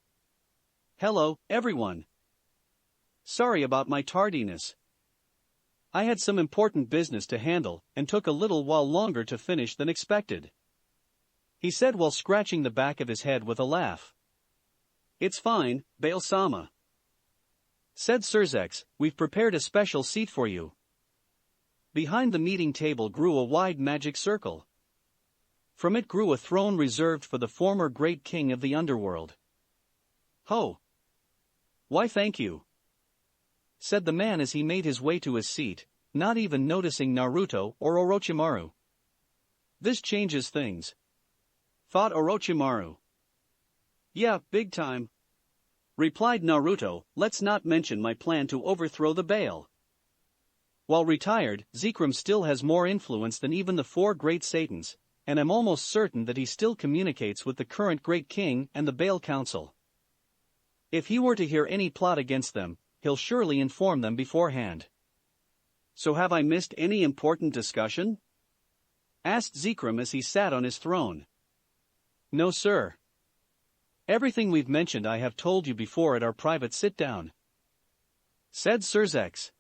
Hello, everyone. Sorry about my tardiness. I had some important business to handle and took a little while longer to finish than expected. He said while scratching the back of his head with a laugh. It's fine, Bael-sama. Said Surzex, we've prepared a special seat for you. Behind the meeting table grew a wide magic circle. From it grew a throne reserved for the former great king of the underworld. Ho! Why thank you, said the man as he made his way to his seat, not even noticing Naruto or Orochimaru. This changes things, thought Orochimaru. Yeah, big time, replied Naruto. Let's not mention my plan to overthrow the Bael. While retired, Zekrom still has more influence than even the 4 great Satans, and I'm almost certain that he still communicates with the current great king and the Bael Council. If he were to hear any plot against them, he'll surely inform them beforehand. So have I missed any important discussion? Asked Zekrom as he sat on his throne. No, sir. Everything we've mentioned I have told you before at our private sit-down, said Surzex.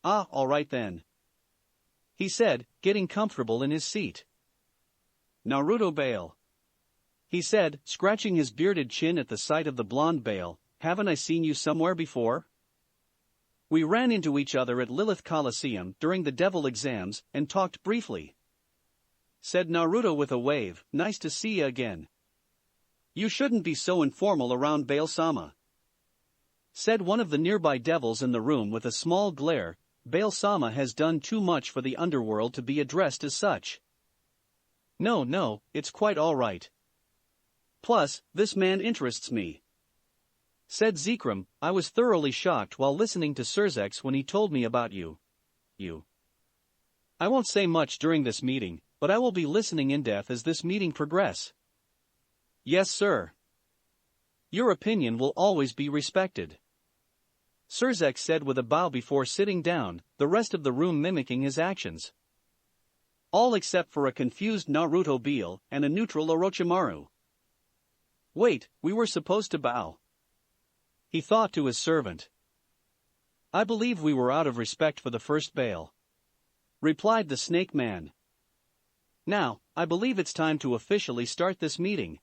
Ah, all right then, he said, getting comfortable in his seat. Naruto Bael, he said, scratching his bearded chin at the sight of the blonde Bael, haven't I seen you somewhere before? We ran into each other at Lilith Coliseum during the devil exams and talked briefly, said Naruto with a wave. Nice to see you again. You shouldn't be so informal around Bael-sama, said one of the nearby devils in the room with a small glare. Bael-sama has done too much for the underworld to be addressed as such. No, it's quite all right. Plus, this man interests me, said Zekrom. I was thoroughly shocked while listening to Surzex when he told me about you. I won't say much during this meeting, but I will be listening in depth as this meeting progress. Yes, sir. Your opinion will always be respected. Hirosaki said with a bow before sitting down, the rest of the room mimicking his actions. All except for a confused Naruto Bael and a neutral Orochimaru. Wait, we were supposed to bow. He thought to his servant. I believe we were out of respect for the first Bael, replied the snake man. Now, I believe it's time to officially start this meeting,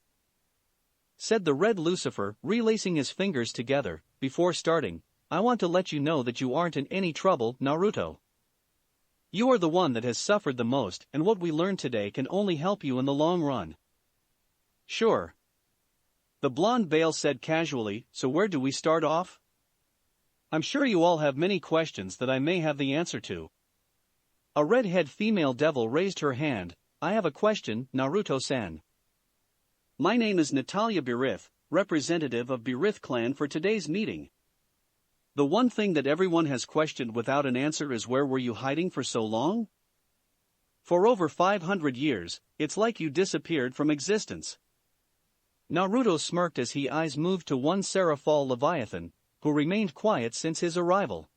said the red Lucifer, relacing his fingers together. Before starting, I want to let you know that you aren't in any trouble, Naruto. You are the one that has suffered the most, and what we learned today can only help you in the long run. Sure. The blonde Bael said casually, so where do we start off? I'm sure you all have many questions that I may have the answer to. A red-head female devil raised her hand. I have a question, Naruto-san. My name is Natalia Birith, representative of Birith clan for today's meeting. The one thing that everyone has questioned without an answer is where were you hiding for so long? For over 500 years, it's like you disappeared from existence. Naruto smirked as his eyes moved to one Seraphal Leviathan, who remained quiet since his arrival.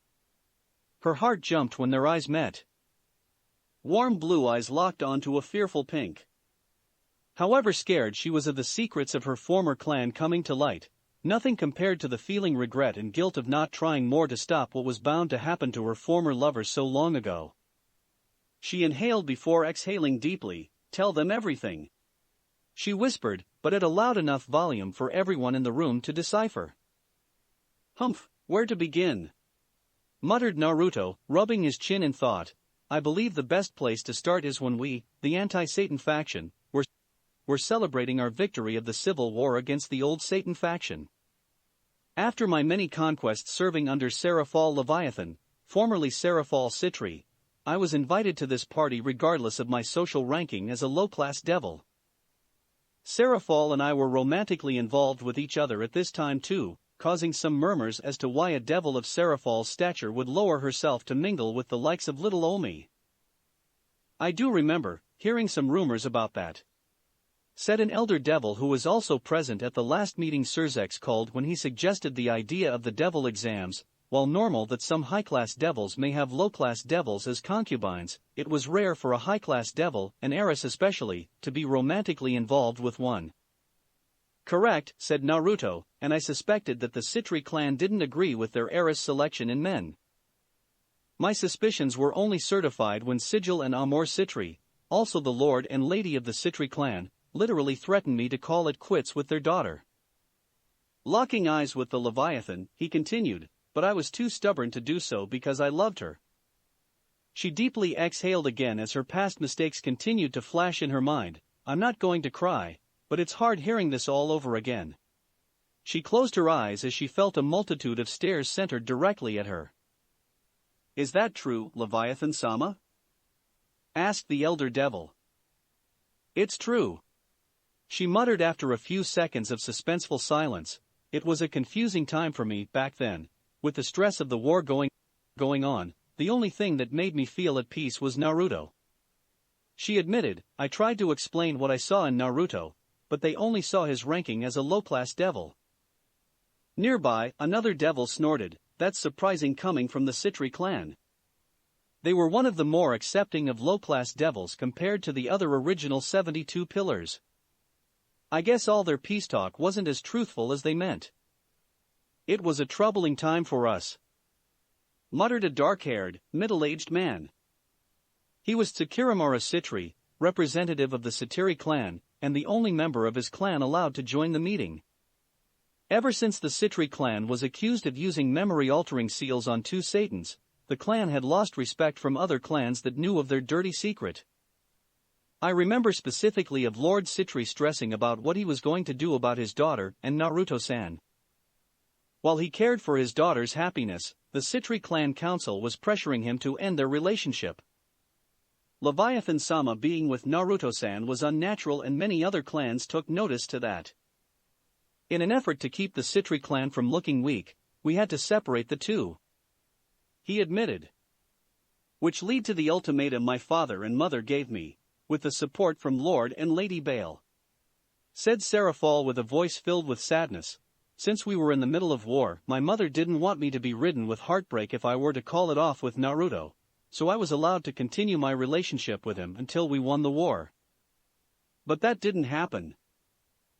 Her heart jumped when their eyes met. Warm blue eyes locked onto a fearful pink. However scared she was of the secrets of her former clan coming to light, nothing compared to the feeling regret and guilt of not trying more to stop what was bound to happen to her former lover so long ago. She inhaled before exhaling deeply. Tell them everything, she whispered, but at a loud enough volume for everyone in the room to decipher. Humph, where to begin? Muttered Naruto, rubbing his chin in thought. I believe the best place to start is when we, the anti-Satan faction, were celebrating our victory of the civil war against the old Satan faction. After my many conquests serving under Seraphal Leviathan, formerly Seraphal Citri, I was invited to this party regardless of my social ranking as a low-class devil. Seraphal and I were romantically involved with each other at this time too, causing some murmurs as to why a devil of Seraphal's stature would lower herself to mingle with the likes of little Omi. I do remember hearing some rumors about that, said an elder devil who was also present at the last meeting Hirosaki called when he suggested the idea of the devil exams. While normal that some high-class devils may have low-class devils as concubines, it was rare for a high-class devil, an heiress especially, to be romantically involved with one. Correct, said Naruto, and I suspected that the Citri clan didn't agree with their heiress selection in men. My suspicions were only certified when Sigil and Amor Citri, also the lord and lady of the Citri clan, literally threatened me to call it quits with their daughter. Locking eyes with the Leviathan, he continued, but I was too stubborn to do so because I loved her. She deeply exhaled again as her past mistakes continued to flash in her mind. I'm not going to cry, but it's hard hearing this all over again. She closed her eyes as she felt a multitude of stares centered directly at her. Is that true, Leviathan-sama? Asked the elder devil. It's true, she muttered after a few seconds of suspenseful silence. It was a confusing time for me back then. With the stress of the war going on, the only thing that made me feel at peace was Naruto. She admitted, I tried to explain what I saw in Naruto, but they only saw his ranking as a low-class devil. Nearby, another devil snorted, that's surprising coming from the Citri clan. They were one of the more accepting of low-class devils compared to the other original 72 pillars. I guess all their peace talk wasn't as truthful as they meant. It was a troubling time for us, muttered a dark-haired, middle-aged man. He was Tsukiramura Citri, representative of the Citri clan, and the only member of his clan allowed to join the meeting. Ever since the Citri clan was accused of using memory-altering seals on two Satans, the clan had lost respect from other clans that knew of their dirty secret. I remember specifically of Lord Citri stressing about what he was going to do about his daughter and Naruto-san. While he cared for his daughter's happiness, the Citri clan council was pressuring him to end their relationship. Leviathan-sama being with Naruto-san was unnatural and many other clans took notice to that. In an effort to keep the Citri clan from looking weak, we had to separate the two, he admitted. which lead to the ultimatum my father and mother gave me, with the support from Lord and Lady Bael. Said Seraphol with a voice filled with sadness. Since we were in the middle of war, my mother didn't want me to be ridden with heartbreak if I were to call it off with Naruto, so I was allowed to continue my relationship with him until we won the war. But that didn't happen,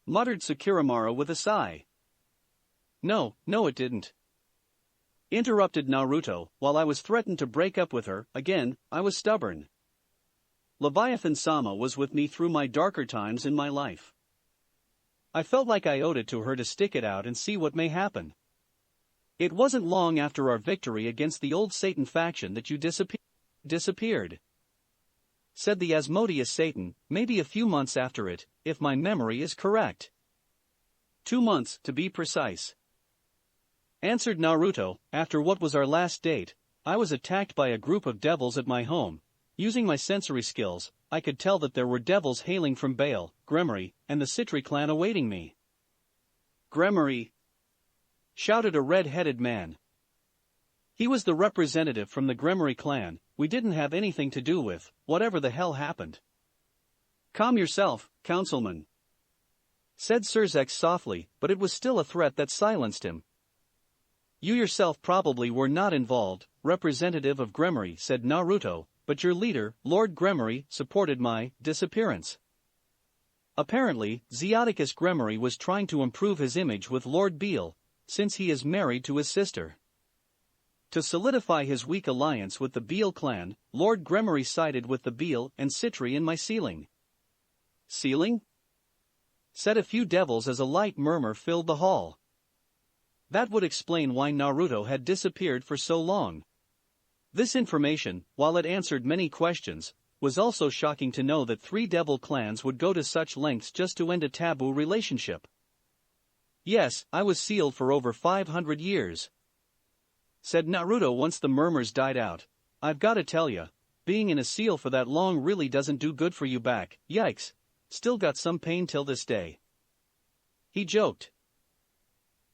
muttered Sakuramoto with a sigh. No, it didn't, interrupted Naruto. While I was threatened to break up with her, again, I was stubborn. Leviathan-sama was with me through my darker times in my life. I felt like I owed it to her to stick it out and see what may happen. It wasn't long after our victory against the old Satan faction that you disappeared, said the Asmodeus Satan, maybe a few months after it, if my memory is correct. 2 months, to be precise, answered Naruto. After what was our last date, I was attacked by a group of devils at my home. Using my sensory skills, I could tell that there were devils hailing from Bael, Gremory, and the Citri clan awaiting me. Gremory, shouted a red-headed man. He was the representative from the Gremory clan. We didn't have anything to do with whatever the hell happened. Calm yourself, councilman, said Surzex softly, but it was still a threat that silenced him. You yourself probably were not involved, representative of Gremory, said Naruto, but your leader, Lord Gremory, supported my disappearance. Apparently, Zeoticus Gremory was trying to improve his image with Lord Bael, since he is married to his sister. To solidify his weak alliance with the Bael clan, Lord Gremory sided with the Bael and Citri in my sealing. Sealing? Said a few devils as a light murmur filled the hall. That would explain why Naruto had disappeared for so long. This information, while it answered many questions, was also shocking to know that 3 devil clans would go to such lengths just to end a taboo relationship. Yes, I was sealed for over 500 years, said Naruto once the murmurs died out. I've gotta tell ya, being in a seal for that long really doesn't do good for you back. Yikes, still got some pain till this day, he joked.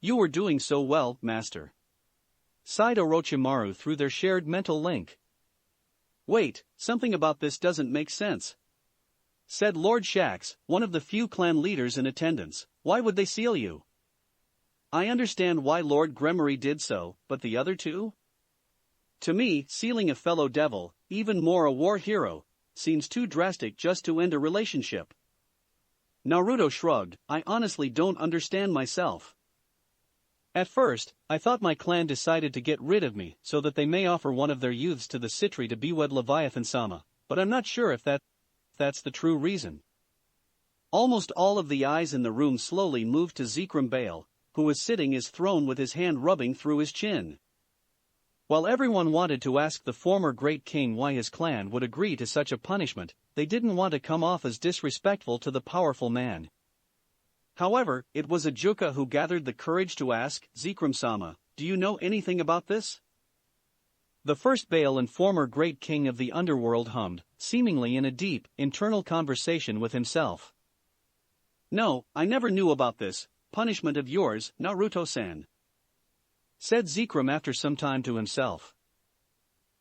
You were doing so well, master, sighed Orochimaru through their shared mental link. Wait, something about this doesn't make sense, said Lord Shax, one of the few clan leaders in attendance. Why would they seal you? I understand why Lord Gremory did so, but the other two? To me, sealing a fellow devil, even more a war hero, seems too drastic just to end a relationship. Naruto shrugged. I honestly don't understand myself. At first, I thought my clan decided to get rid of me so that they may offer one of their youths to the Citri to bewed Leviathan-sama, but I'm not sure if that's the true reason. Almost all of the eyes in the room slowly moved to Zekrom Bael, who was sitting his throne with his hand rubbing through his chin. While everyone wanted to ask the former great king why his clan would agree to such a punishment, they didn't want to come off as disrespectful to the powerful man. However, it was Ajuka who gathered the courage to ask, Zekrom-sama, do you know anything about this? The first Bael and former great king of the underworld hummed, seemingly in a deep, internal conversation with himself. No, I never knew about this punishment of yours, Naruto-san, said Zekrom after some time to himself.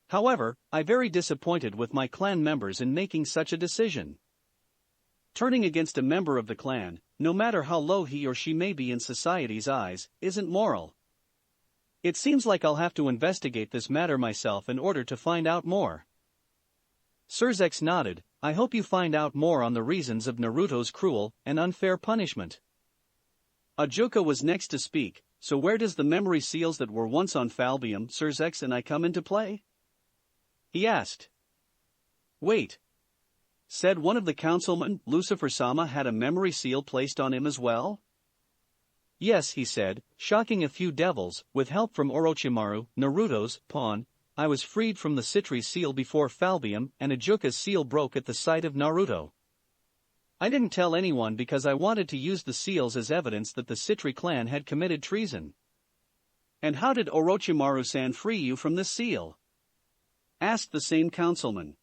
However, I'm very disappointed with my clan members in making such a decision. Turning against a member of the clan, no matter how low he or she may be in society's eyes, isn't moral. It seems like I'll have to investigate this matter myself in order to find out more. Surzex nodded. I hope you find out more on the reasons of Naruto's cruel and unfair punishment. Ajuka was next to speak. So where does the memory seals that were once on Falbium, Surzex and I come into play? He asked. Wait, said one of the councilmen. Lucifer-sama had a memory seal placed on him as well? Yes, he said, shocking a few devils. With help from Orochimaru, Naruto's pawn, I was freed from the Citri seal before Falbium, and Ajuka's seal broke at the sight of Naruto. I didn't tell anyone because I wanted to use the seals as evidence that the Citri clan had committed treason. And how did Orochimaru-san free you from this seal? Asked the same councilman.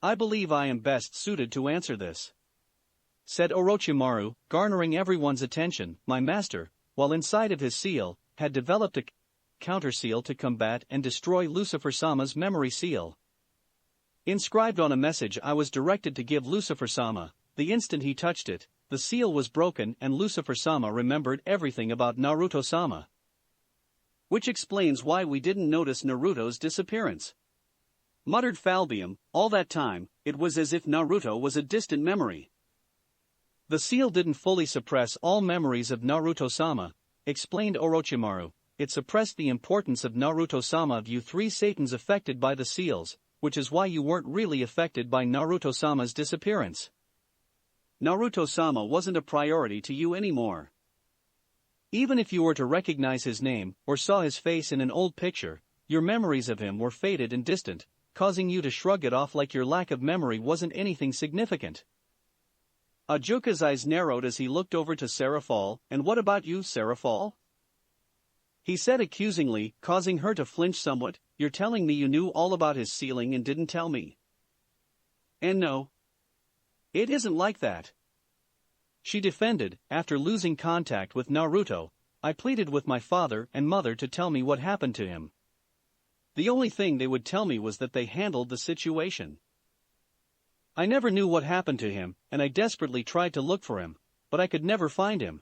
I believe I am best suited to answer this, said Orochimaru, garnering everyone's attention. My master, while inside of his seal, had developed a counter-seal to combat and destroy Lucifer-sama's memory seal. Inscribed on a message I was directed to give Lucifer-sama. The instant he touched it, the seal was broken and Lucifer-sama remembered everything about Naruto-sama. Which explains why we didn't notice Naruto's disappearance. Muttered Falbium, all that time, it was as if Naruto was a distant memory. The seal didn't fully suppress all memories of Naruto-sama, explained Orochimaru. It suppressed the importance of Naruto-sama of you three Satans affected by the seals, which is why you weren't really affected by Naruto-sama's disappearance. Naruto-sama wasn't a priority to you anymore. Even if you were to recognize his name, or saw his face in an old picture, your memories of him were faded and distant, causing you to shrug it off like your lack of memory wasn't anything significant. Ajuka's eyes narrowed as he looked over to Serafal. And what about you, Serafal? He said accusingly, causing her to flinch somewhat. You're telling me you knew all about his sealing and didn't tell me. And no. It isn't like that. She defended. After losing contact with Naruto, I pleaded with my father and mother to tell me what happened to him. The only thing they would tell me was that they handled the situation. I never knew what happened to him, and I desperately tried to look for him, but I could never find him.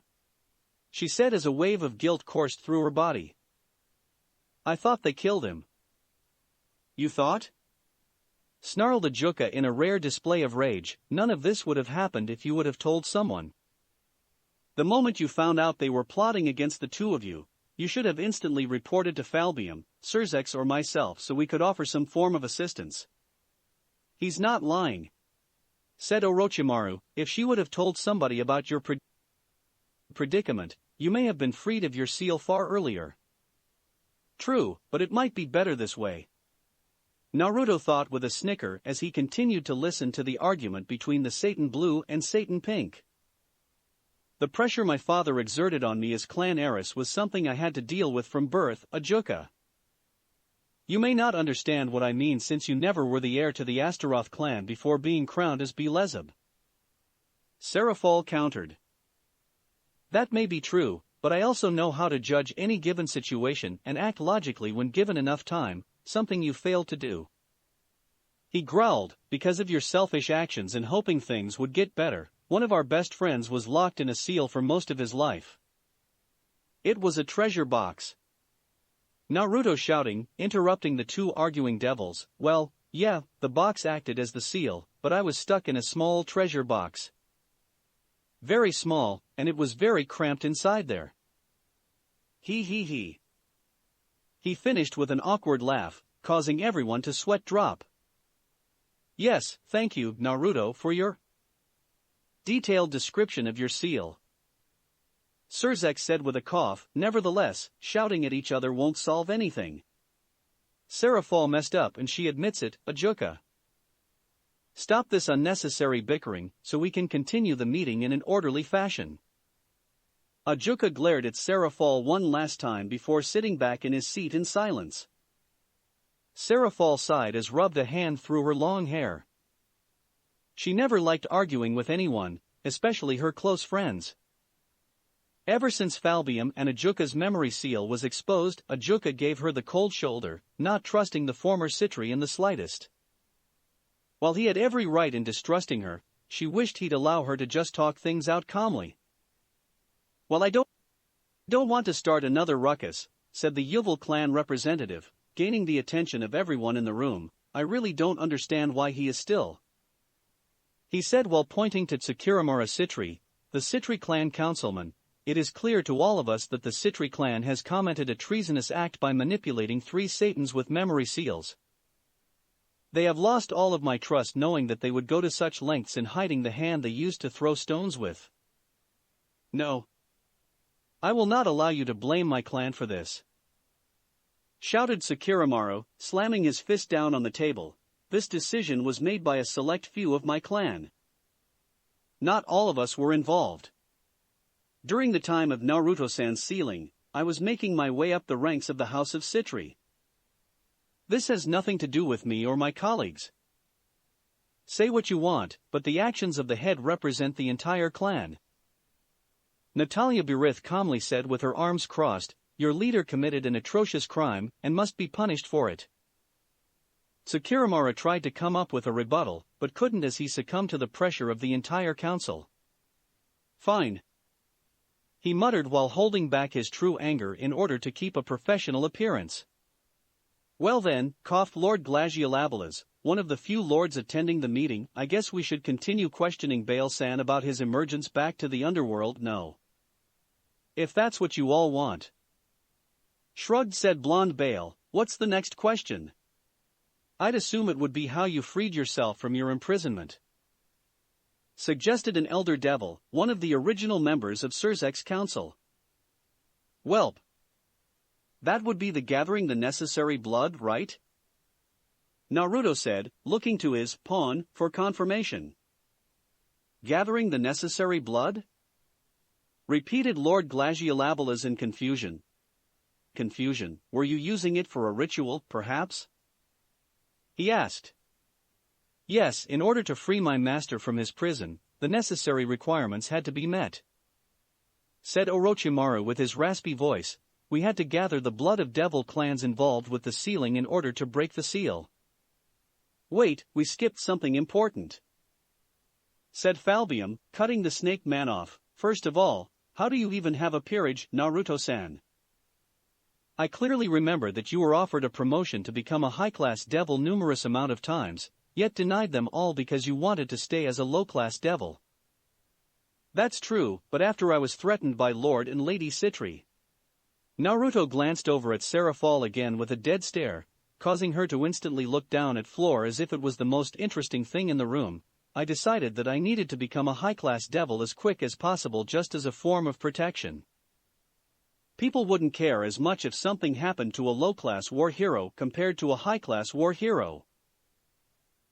She said as a wave of guilt coursed through her body. I thought they killed him. You thought? Snarled Ajuka in a rare display of rage. None of this would have happened if you would have told someone. The moment you found out they were plotting against the two of you, you should have instantly reported to Falbium, Surzex or myself so we could offer some form of assistance. He's not lying, said Orochimaru. If she would have told somebody about your predicament, you may have been freed of your seal far earlier. True, but it might be better this way. Naruto thought with a snicker as he continued to listen to the argument between the Satan Blue and Satan Pink. The pressure my father exerted on me as clan heiress was something I had to deal with from birth, Ajuka. You may not understand what I mean since you never were the heir to the Astaroth clan before being crowned as Belezeb. Serafal countered. That may be true, but I also know how to judge any given situation and act logically when given enough time, something you failed to do. He growled, because of your selfish actions and hoping things would get better, one of our best friends was locked in a seal for most of his life. It was a treasure box. Naruto shouting, interrupting the two arguing devils. Well, yeah, the box acted as the seal, but I was stuck in a small treasure box. Very small, and it was very cramped inside there. He finished with an awkward laugh, causing everyone to sweat drop. Yes, thank you, Naruto, for your detailed description of your seal. Surzex said with a cough. Nevertheless, shouting at each other won't solve anything. Serafal messed up and she admits it, Ajuka. Stop this unnecessary bickering, so we can continue the meeting in an orderly fashion. Ajuka glared at Serafal one last time before sitting back in his seat in silence. Serafal sighed as rubbed a hand through her long hair. She never liked arguing with anyone, especially her close friends. Ever since Falbium and Ajuka's memory seal was exposed, Ajuka gave her the cold shoulder, not trusting the former Citri in the slightest. While he had every right in distrusting her, she wished he'd allow her to just talk things out calmly. Well, I don't want to start another ruckus, said the Yuval clan representative, gaining the attention of everyone in the room. I really don't understand why he is still. He said while pointing to Tsukuramura Citri, the Citri clan councilman. It is clear to all of us that the Citri clan has committed a treasonous act by manipulating three Satans with memory seals. They have lost all of my trust knowing that they would go to such lengths in hiding the hand they used to throw stones with. No. I will not allow you to blame my clan for this, shouted Tsukuramura, slamming his fist down on the table. This decision was made by a select few of my clan. Not all of us were involved. During the time of Naruto-san's sealing, I was making my way up the ranks of the House of Citri. This has nothing to do with me or my colleagues. Say what you want, but the actions of the head represent the entire clan. Natalia Burith calmly said with her arms crossed. your leader committed an atrocious crime and must be punished for it. Tsukiramara tried to come up with a rebuttal, but couldn't as he succumbed to the pressure of the entire council. Fine, he muttered while holding back his true anger in order to keep a professional appearance. Well then, coughed Lord Glaciolabalas, one of the few lords attending the meeting, I guess we should continue questioning Bael-san about his emergence back to the underworld, no? If that's what you all want. Shrugged, said Blonde Bael, what's the next question? I'd assume it would be how you freed yourself from your imprisonment. Suggested an elder devil, one of the original members of Surzek's council. Welp. That would be the gathering the necessary blood, right? Naruto said, looking to his pawn for confirmation. Gathering the necessary blood? Repeated Lord Glaciolabalas in confusion. Confusion, were you using it for a ritual, perhaps? He asked. Yes, in order to free my master from his prison, the necessary requirements had to be met. Said Orochimaru with his raspy voice, we had to gather the blood of devil clans involved with the sealing in order to break the seal. Wait, we skipped something important. Said Falbium, cutting the snake man off, first of all, how do you even have a peerage, Naruto-san? I clearly remember that you were offered a promotion to become a high-class devil numerous amount of times, yet denied them all because you wanted to stay as a low-class devil. That's true, but after I was threatened by Lord and Lady Citri. Naruto glanced over at Seraphol again with a dead stare, causing her to instantly look down at floor as if it was the most interesting thing in the room. I decided that I needed to become a high-class devil as quick as possible just as a form of protection. People wouldn't care as much if something happened to a low-class war hero compared to a high-class war hero.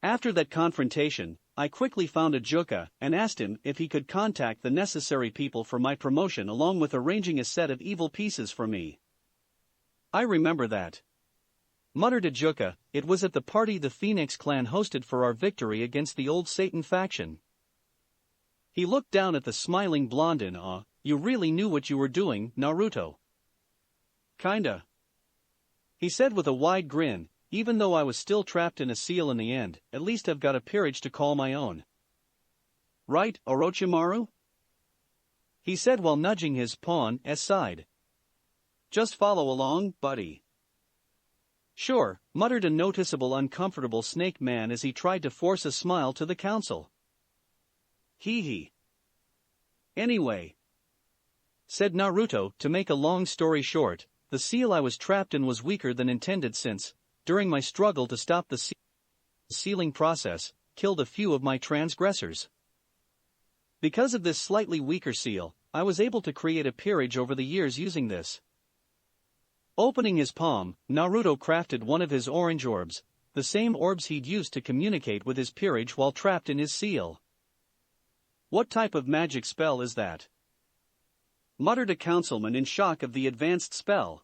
After that confrontation, I quickly found a Juka and asked him if he could contact the necessary people for my promotion along with arranging a set of evil pieces for me. I remember that. Muttered a Juka, it was at the party the Phoenix clan hosted for our victory against the old Satan faction. He looked down at the smiling blonde in awe. You really knew what you were doing, Naruto. Kinda. He said with a wide grin, even though I was still trapped in a seal in the end, at least I've got a peerage to call my own. Right, Orochimaru? He said while nudging his pawn aside. Just follow along, buddy. Sure, muttered a noticeable uncomfortable snake man as he tried to force a smile to the council. Hee hee. Anyway, said Naruto, to make a long story short, the seal I was trapped in was weaker than intended since, during my struggle to stop the sealing process, killed a few of my transgressors. Because of this slightly weaker seal, I was able to create a peerage over the years using this. Opening his palm, Naruto crafted one of his orange orbs, the same orbs he'd used to communicate with his peerage while trapped in his seal. What type of magic spell is that? Muttered a councilman in shock of the advanced spell.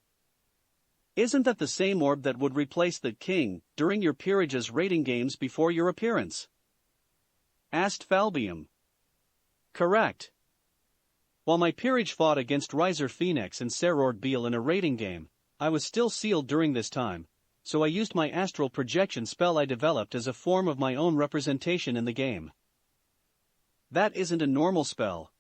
Isn't that the same orb that would replace the king during your peerage's rating games before your appearance? Asked Falbium. Correct. While my peerage fought against Riser Phoenix and Serord Beal in a rating game, I was still sealed during this time, so I used my astral projection spell I developed as a form of my own representation in the game. That isn't a normal spell,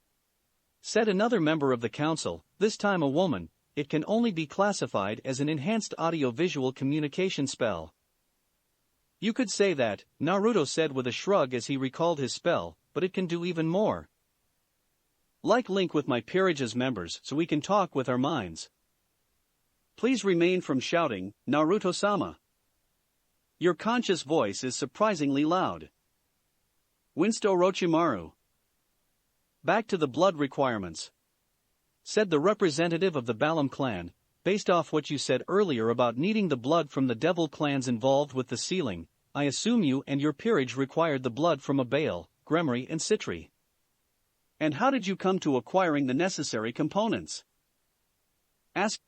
said another member of the council, this time a woman. It can only be classified as an enhanced audio-visual communication spell. You could say that, Naruto said with a shrug as he recalled his spell, but it can do even more. Like link with my peerage's members so we can talk with our minds. Please remain from shouting, Naruto-sama. Your conscious voice is surprisingly loud. Winston Orochimaru. Back to the blood requirements, said the representative of the Balam clan, based off what you said earlier about needing the blood from the devil clans involved with the sealing, I assume you and your peerage required the blood from a Bael, Gremory and Citri. And how did you come to acquiring the necessary components? Asked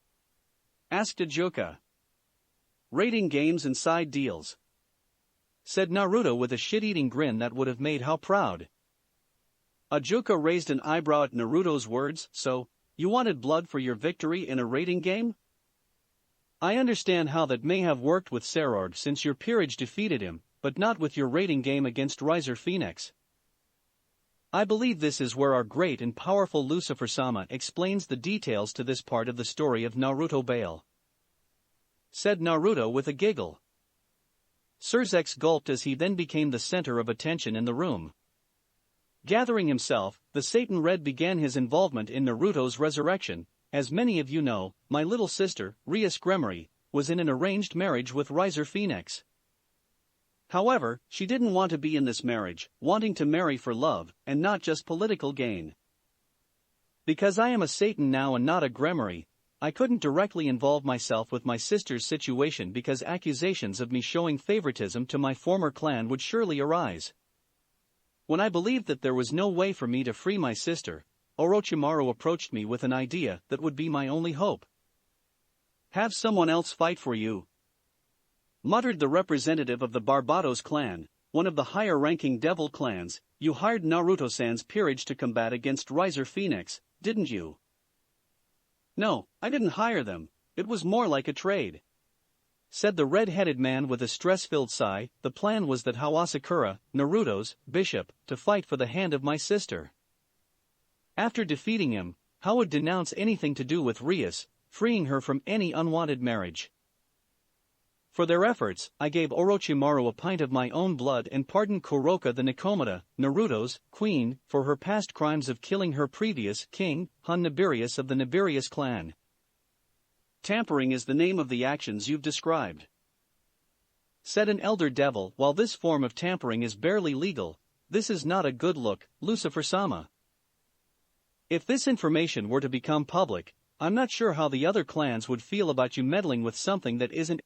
Ajuka. Rating games and side deals, said Naruto with a shit-eating grin that would have made how proud. Ajuka raised an eyebrow at Naruto's words, so, You wanted blood for your victory in a rating game? I understand how that may have worked with Serord since your peerage defeated him, but not with your rating game against Riser Phoenix. I believe this is where our great and powerful Lucifer-sama explains the details to this part of the story of Naruto Bael. Said Naruto with a giggle. Surzex gulped as he then became the center of attention in the room. Gathering himself, the Satan Red began his involvement in Naruto's resurrection. As many of you know, my little sister, Rias Gremory, was in an arranged marriage with Riser Phoenix. However, she didn't want to be in this marriage, wanting to marry for love, and not just political gain. Because I am a Satan now and not a Gremory, I couldn't directly involve myself with my sister's situation because accusations of me showing favoritism to my former clan would surely arise. When I believed that there was no way for me to free my sister, Orochimaru approached me with an idea that would be my only hope. Have someone else fight for you, muttered the representative of the Barbatos clan, one of the higher-ranking devil clans. You hired Naruto-san's peerage to combat against Riser Phoenix, didn't you? No, I didn't hire them, it was more like a trade. Said the red-headed man with a stress-filled sigh. The plan was that Hawasakura, Naruto's bishop, to fight for the hand of my sister. After defeating him, Hao would denounce anything to do with Rias, freeing her from any unwanted marriage. For their efforts, I gave Orochimaru a pint of my own blood and pardoned Kuroka the Nikomata, Naruto's queen, for her past crimes of killing her previous king, Hun Nibirius of the Nibirius clan. Tampering is the name of the actions you've described. Said an elder devil. While this form of tampering is barely legal, this is not a good look, Lucifer-sama. If this information were to become public, I'm not sure how the other clans would feel about you meddling with something that isn't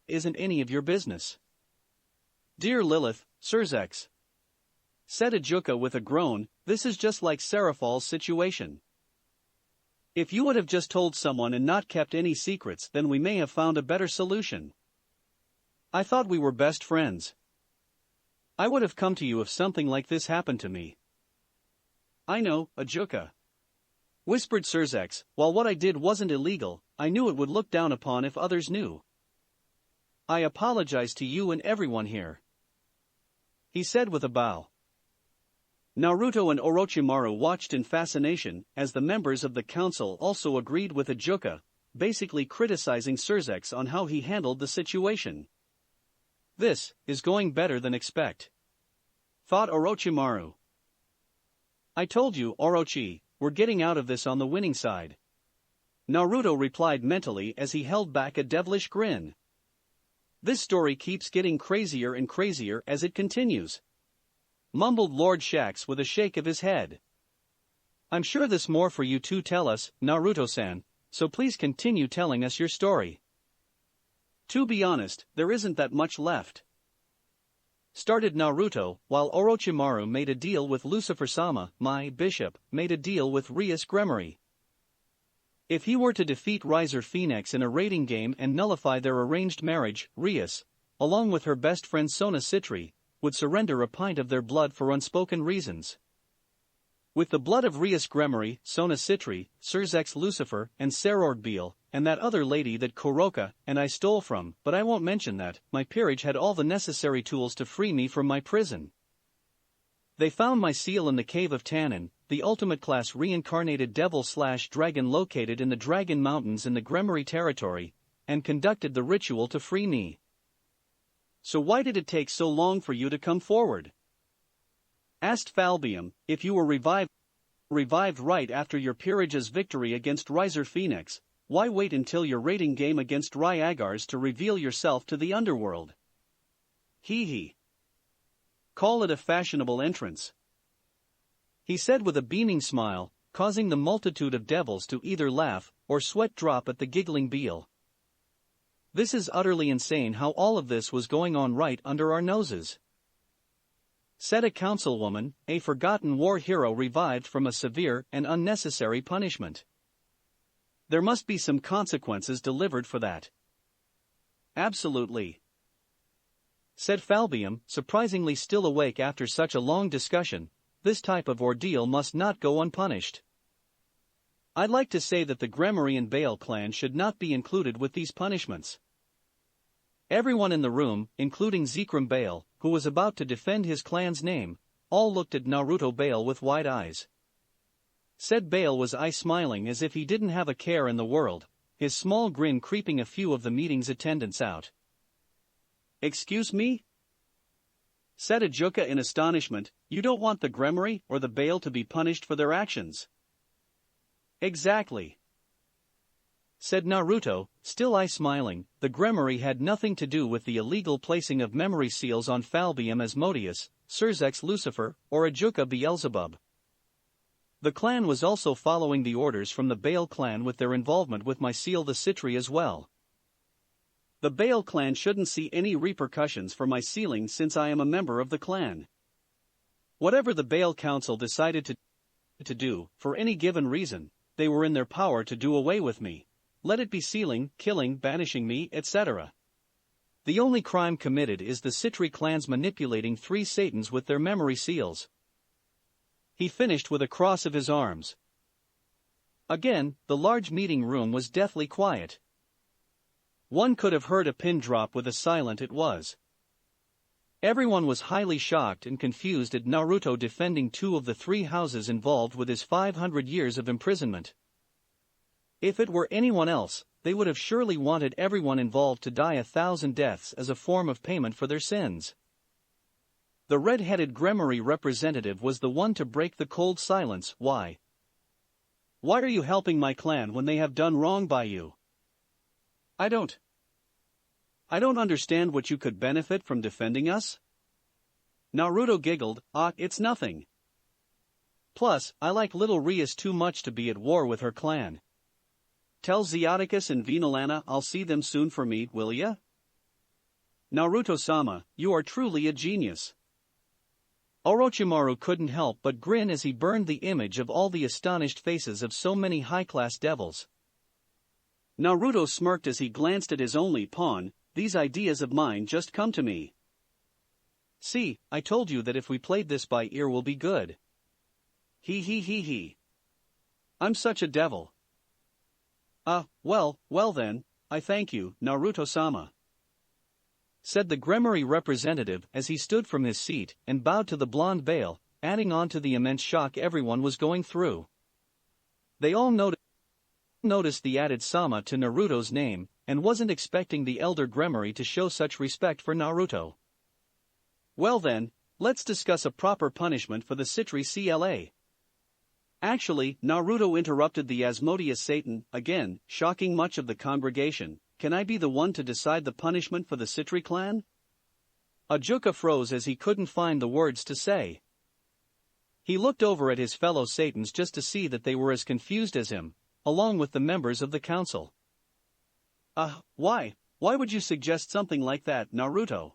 any of your business. Dear Lilith, Surzex, said Ajuka with a groan, this is just like Seraphal's situation. If you would have just told someone and not kept any secrets, then we may have found a better solution. I thought we were best friends. I would have come to you if something like this happened to me. I know, Ajuka, whispered Surzex. While what I did wasn't illegal, I knew it would look down upon if others knew. I apologize to you and everyone here, he said with a bow. Naruto and Orochimaru watched in fascination as the members of the council also agreed with Ajuka, basically criticizing Surzex on how he handled the situation. This is going better than expect, thought Orochimaru. I told you, Orochi, we're getting out of this on the winning side, Naruto replied mentally as he held back a devilish grin. This story keeps getting crazier and crazier as it continues, mumbled Lord Shax with a shake of his head. I'm sure there's more for you to tell us, Naruto-san, so please continue telling us your story. To be honest, there isn't that much left, started Naruto, while Orochimaru made a deal with Lucifer-sama. My bishop made a deal with Rias Gremory. If he were to defeat Riser Phoenix in a rating game and nullify their arranged marriage, Rias, along with her best friend Sona Citri, would surrender a pint of their blood for unspoken reasons. With the blood of Rias Gremory, Sona Citri, Surzex Lucifer, and Serord Bael, and that other lady that Kuroka and I stole from, but I won't mention that, my peerage had all the necessary tools to free me from my prison. They found my seal in the cave of Tannin, the ultimate class reincarnated devil/dragon located in the Dragon Mountains in the Gremory territory, and conducted the ritual to free me. So why did it take so long for you to come forward? Asked Falbium. If you were revived right after your peerage's victory against Riser Phoenix, why wait until your rating game against Ryagars to reveal yourself to the underworld? Hee hee. Call it a fashionable entrance, he said with a beaming smile, causing the multitude of devils to either laugh or sweat drop at the giggling Bael. This is utterly insane how all of this was going on right under our noses, said a councilwoman, a forgotten war hero revived from a severe and unnecessary punishment. There must be some consequences delivered for that. Absolutely, said Falbium, surprisingly still awake after such a long discussion. This type of ordeal must not go unpunished. I'd like to say that the Gremory and Bael clan should not be included with these punishments. Everyone in the room, including Zekrom Bael, who was about to defend his clan's name, all looked at Naruto Bael with wide eyes. Said Bael was smiling as if he didn't have a care in the world, his small grin creeping a few of the meeting's attendants out. "Excuse me?" said Ajuka in astonishment. "You don't want the Gremory or the Bael to be punished for their actions?" "Exactly," said Naruto, still smiling. The Gremory had nothing to do with the illegal placing of memory seals on Falbium Asmodeus, Surzex Lucifer, or Ajuka Beelzebub. The clan was also following the orders from the Bael clan with their involvement with my seal the Citri as well. The Bael clan shouldn't see any repercussions for my sealing since I am a member of the clan. Whatever the Bael Council decided to do, for any given reason, they were in their power to do away with me. Let it be sealing, killing, banishing me, etc. The only crime committed is the Citri clan's manipulating 3 Satans with their memory seals. He finished with a cross of his arms. Again, the large meeting room was deathly quiet. One could have heard a pin drop with how silent it was. Everyone was highly shocked and confused at Naruto defending 2 of the 3 houses involved with his 500 years of imprisonment. If it were anyone else, they would have surely wanted everyone involved to die 1,000 deaths as a form of payment for their sins. The red-headed Gremory representative was the one to break the cold silence. "Why? Why are you helping my clan when they have done wrong by you? I don't understand what you could benefit from defending us?" Naruto giggled. It's nothing. Plus, I like little Rias too much to be at war with her clan. Tell Zeoticus and Vinalana I'll see them soon for me, will ya? Naruto-sama, you are truly a genius. Orochimaru couldn't help but grin as he burned the image of all the astonished faces of so many high-class devils. Naruto smirked as he glanced at his only pawn. "These ideas of mine just come to me. See, I told you that if we played this by ear will be good. He. I'm such a devil." Well then, I thank you, Naruto-sama," said the Gremory representative as he stood from his seat and bowed to the blonde Bael, adding on to the immense shock everyone was going through. They all noticed the added Sama to Naruto's name, and wasn't expecting the elder Gremory to show such respect for Naruto. "Well then, let's discuss a proper punishment for the Citri Cla." Actually, Naruto interrupted the Asmodeus Satan, again, shocking much of the congregation. "Can I be the one to decide the punishment for the Citri clan?" Ajuka froze as he couldn't find the words to say. He looked over at his fellow Satans just to see that they were as confused as him, along with the members of the council. Why would you suggest something like that, Naruto?"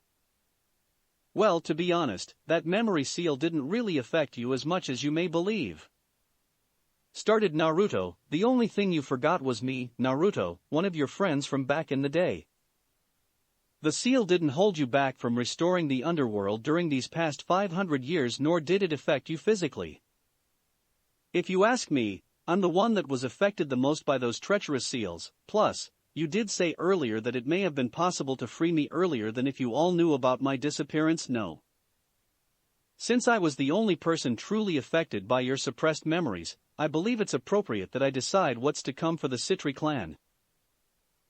"Well, to be honest, that memory seal didn't really affect you as much as you may believe," started Naruto. "The only thing you forgot was me, Naruto, one of your friends from back in the day. The seal didn't hold you back from restoring the underworld during these past 500 years, nor did it affect you physically. If you ask me, I'm the one that was affected the most by those treacherous seals. Plus, you did say earlier that it may have been possible to free me earlier than if you all knew about my disappearance. No. Since I was the only person truly affected by your suppressed memories, I believe it's appropriate that I decide what's to come for the Citri clan,"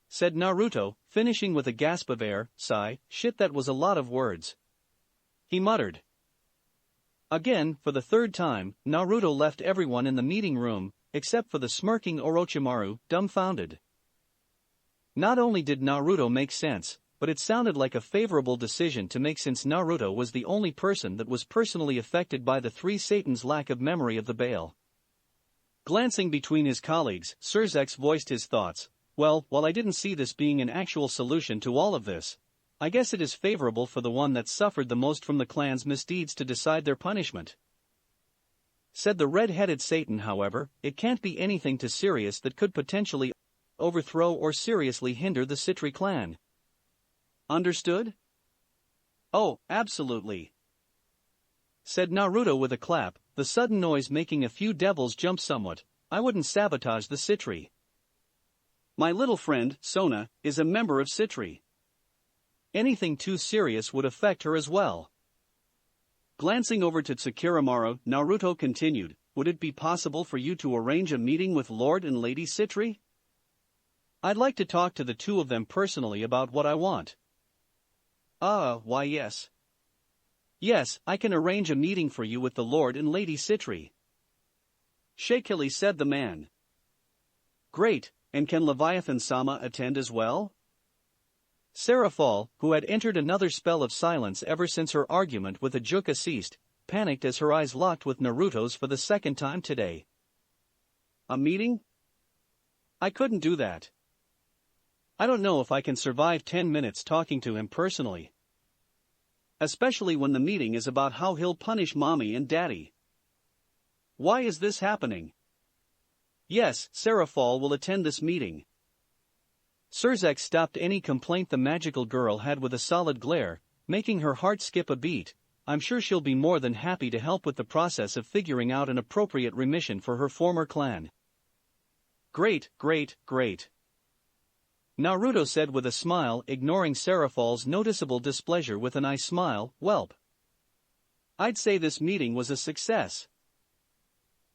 said Naruto, finishing with a gasp of air. Sigh, shit, that was a lot of words, he muttered. Again, for the 3rd time, Naruto left everyone in the meeting room, except for the smirking Orochimaru, dumbfounded. Not only did Naruto make sense, but it sounded like a favorable decision to make since Naruto was the only person that was personally affected by the 3 Satans' lack of memory of the Bael. Glancing between his colleagues, Surzex voiced his thoughts. "Well, while I didn't see this being an actual solution to all of this, I guess it is favorable for the one that suffered the most from the clan's misdeeds to decide their punishment," said the red-headed Satan. "However, it can't be anything too serious that could potentially overthrow or seriously hinder the Citri clan. Understood?" "Oh, absolutely," said Naruto with a clap, the sudden noise making a few devils jump somewhat. I wouldn't sabotage the Citri. My little friend, Sona, is a member of Citri. Anything too serious would affect her as well. Glancing over to Tsukirumaru, Naruto continued, would it be possible for you to arrange a meeting with Lord and Lady Citri? I'd like to talk to the two of them personally about what I want. Why yes. Yes, I can arrange a meeting for you with the Lord and Lady Citri. Shakily said the man. Great, and can Leviathan-sama attend as well? Seraphol, who had entered another spell of silence ever since her argument with Ajuka ceased, panicked as her eyes locked with Naruto's for the second time today. A meeting? I couldn't do that. I don't know if I can survive 10 minutes talking to him personally. Especially when the meeting is about how he'll punish mommy and daddy. Why is this happening? Yes, Seraphol will attend this meeting. Surzek stopped any complaint the magical girl had with a solid glare, making her heart skip a beat. I'm sure she'll be more than happy to help with the process of figuring out an appropriate remission for her former clan. Great, great, great. Naruto said with a smile, ignoring Seraphol's noticeable displeasure with a nice smile. Welp. I'd say this meeting was a success.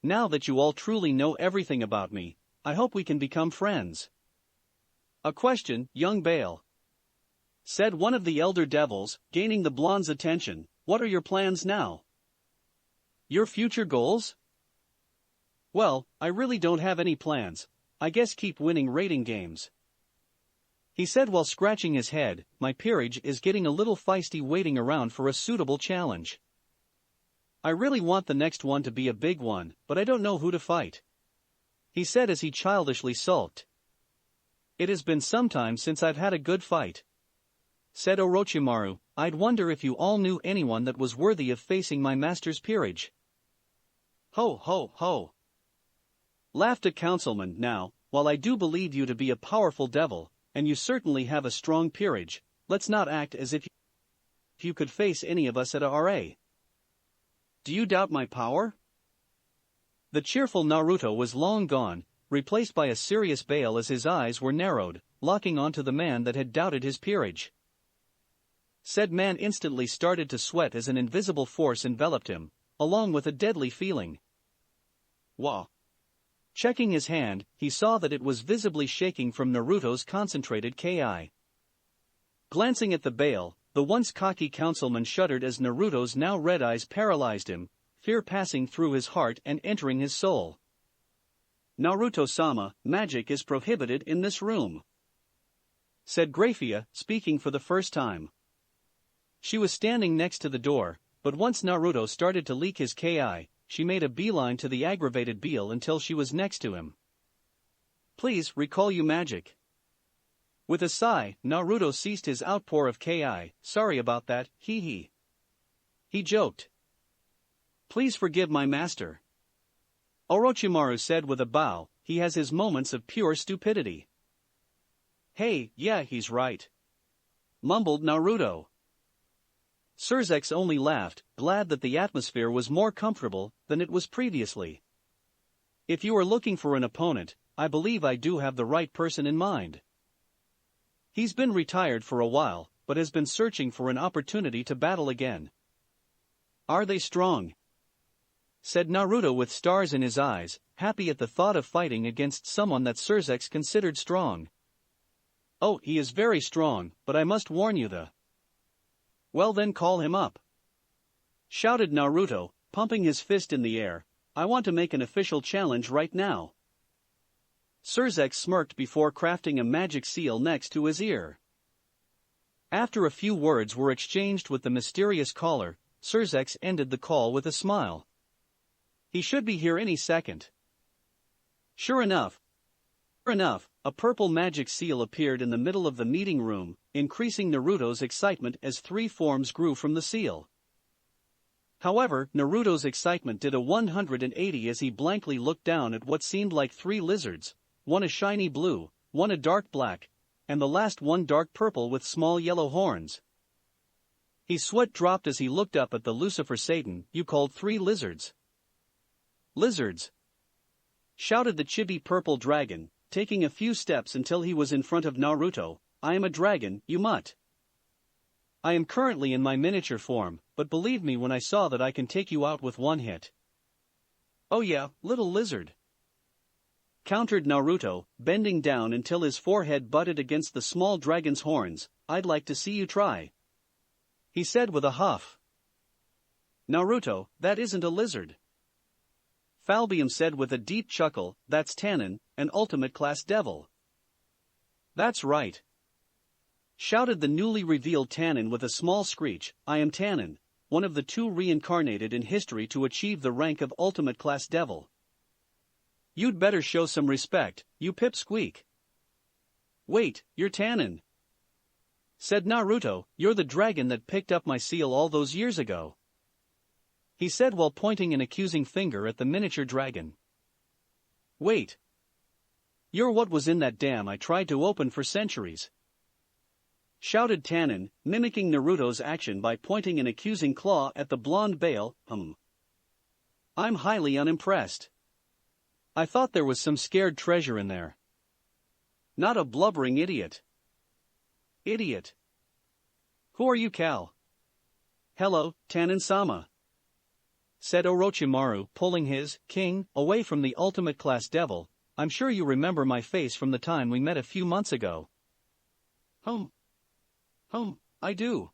Now that you all truly know everything about me, I hope we can become friends. A question, young Bael. Said one of the elder devils, gaining the blonde's attention. What are your plans now? Your future goals? Well, I really don't have any plans. I guess keep winning rating games. He said while scratching his head, my peerage is getting a little feisty waiting around for a suitable challenge. I really want the next one to be a big one, but I don't know who to fight. He said as he childishly sulked. It has been some time since I've had a good fight. Said Orochimaru, I'd wonder if you all knew anyone that was worthy of facing my master's peerage. Ho ho ho. Laughed a councilman. Now, while I do believe you to be a powerful devil, and you certainly have a strong peerage, let's not act as if you could face any of us at a RA. Do you doubt my power? The cheerful Naruto was long gone, replaced by a serious Bael as his eyes were narrowed, locking onto the man that had doubted his peerage. Said man instantly started to sweat as an invisible force enveloped him, along with a deadly feeling. Wah! Checking his hand, he saw that it was visibly shaking from Naruto's concentrated Ki. Glancing at the Bael, the once cocky councilman shuddered as Naruto's now red eyes paralyzed him, fear passing through his heart and entering his soul. Naruto-sama, magic is prohibited in this room. Said Graphia, speaking for the first time. She was standing next to the door, but once Naruto started to leak his Ki, she made a beeline to the aggravated Bael until she was next to him. Please recall you magic. With a sigh, Naruto ceased his outpour of Ki. Sorry about that, hee hee. He joked. Please forgive my master. Orochimaru said with a bow, he has his moments of pure stupidity. Hey, yeah, he's right. Mumbled Naruto. Surzek only laughed, glad that the atmosphere was more comfortable than it was previously. If you are looking for an opponent, I believe I do have the right person in mind. He's been retired for a while, but has been searching for an opportunity to battle again. Are they strong? Said Naruto with stars in his eyes, happy at the thought of fighting against someone that Surzek considered strong. Oh, he is very strong, but I must warn you Well then call him up. Shouted Naruto, pumping his fist in the air. I want to make an official challenge right now. Surzek smirked before crafting a magic seal next to his ear. After a few words were exchanged with the mysterious caller, Surzek ended the call with a smile. He should be here any second. Sure enough, a purple magic seal appeared in the middle of the meeting room, increasing Naruto's excitement as three forms grew from the seal. However, Naruto's excitement did a 180 as he blankly looked down at what seemed like three lizards, one a shiny blue, one a dark black, and the last one dark purple with small yellow horns. His sweat dropped as he looked up at the Lucifer Satan. You called three lizards. Lizards. shouted the chibi purple dragon, taking a few steps until he was in front of Naruto. I am a dragon, you mutt. I am currently in my miniature form, but believe me when I saw that I can take you out with one hit. Oh yeah, little lizard, countered Naruto, bending down until his forehead butted against the small dragon's horns. I'd like to see you try, he said with a huff. Naruto, that isn't a lizard, Falbium said with a deep chuckle. That's Tannen, an ultimate class devil. That's right, shouted the newly revealed Tannen with a small screech. I am Tannen, one of the 2 reincarnated in history to achieve the rank of ultimate class devil. You'd better show some respect, you pipsqueak. Wait, you're Tannen, said Naruto. You're the dragon that picked up my seal all those years ago, he said while pointing an accusing finger at the miniature dragon. Wait. You're what was in that dam I tried to open for centuries, shouted Tannen, mimicking Naruto's action by pointing an accusing claw at the blonde Bael. I'm highly unimpressed. I thought there was some scared treasure in there. Not a blubbering idiot. Idiot. Who are you, Cal? Hello, Tannen-sama, said Orochimaru, pulling his king away from the ultimate class devil. I'm sure you remember my face from the time we met a few months ago. I do,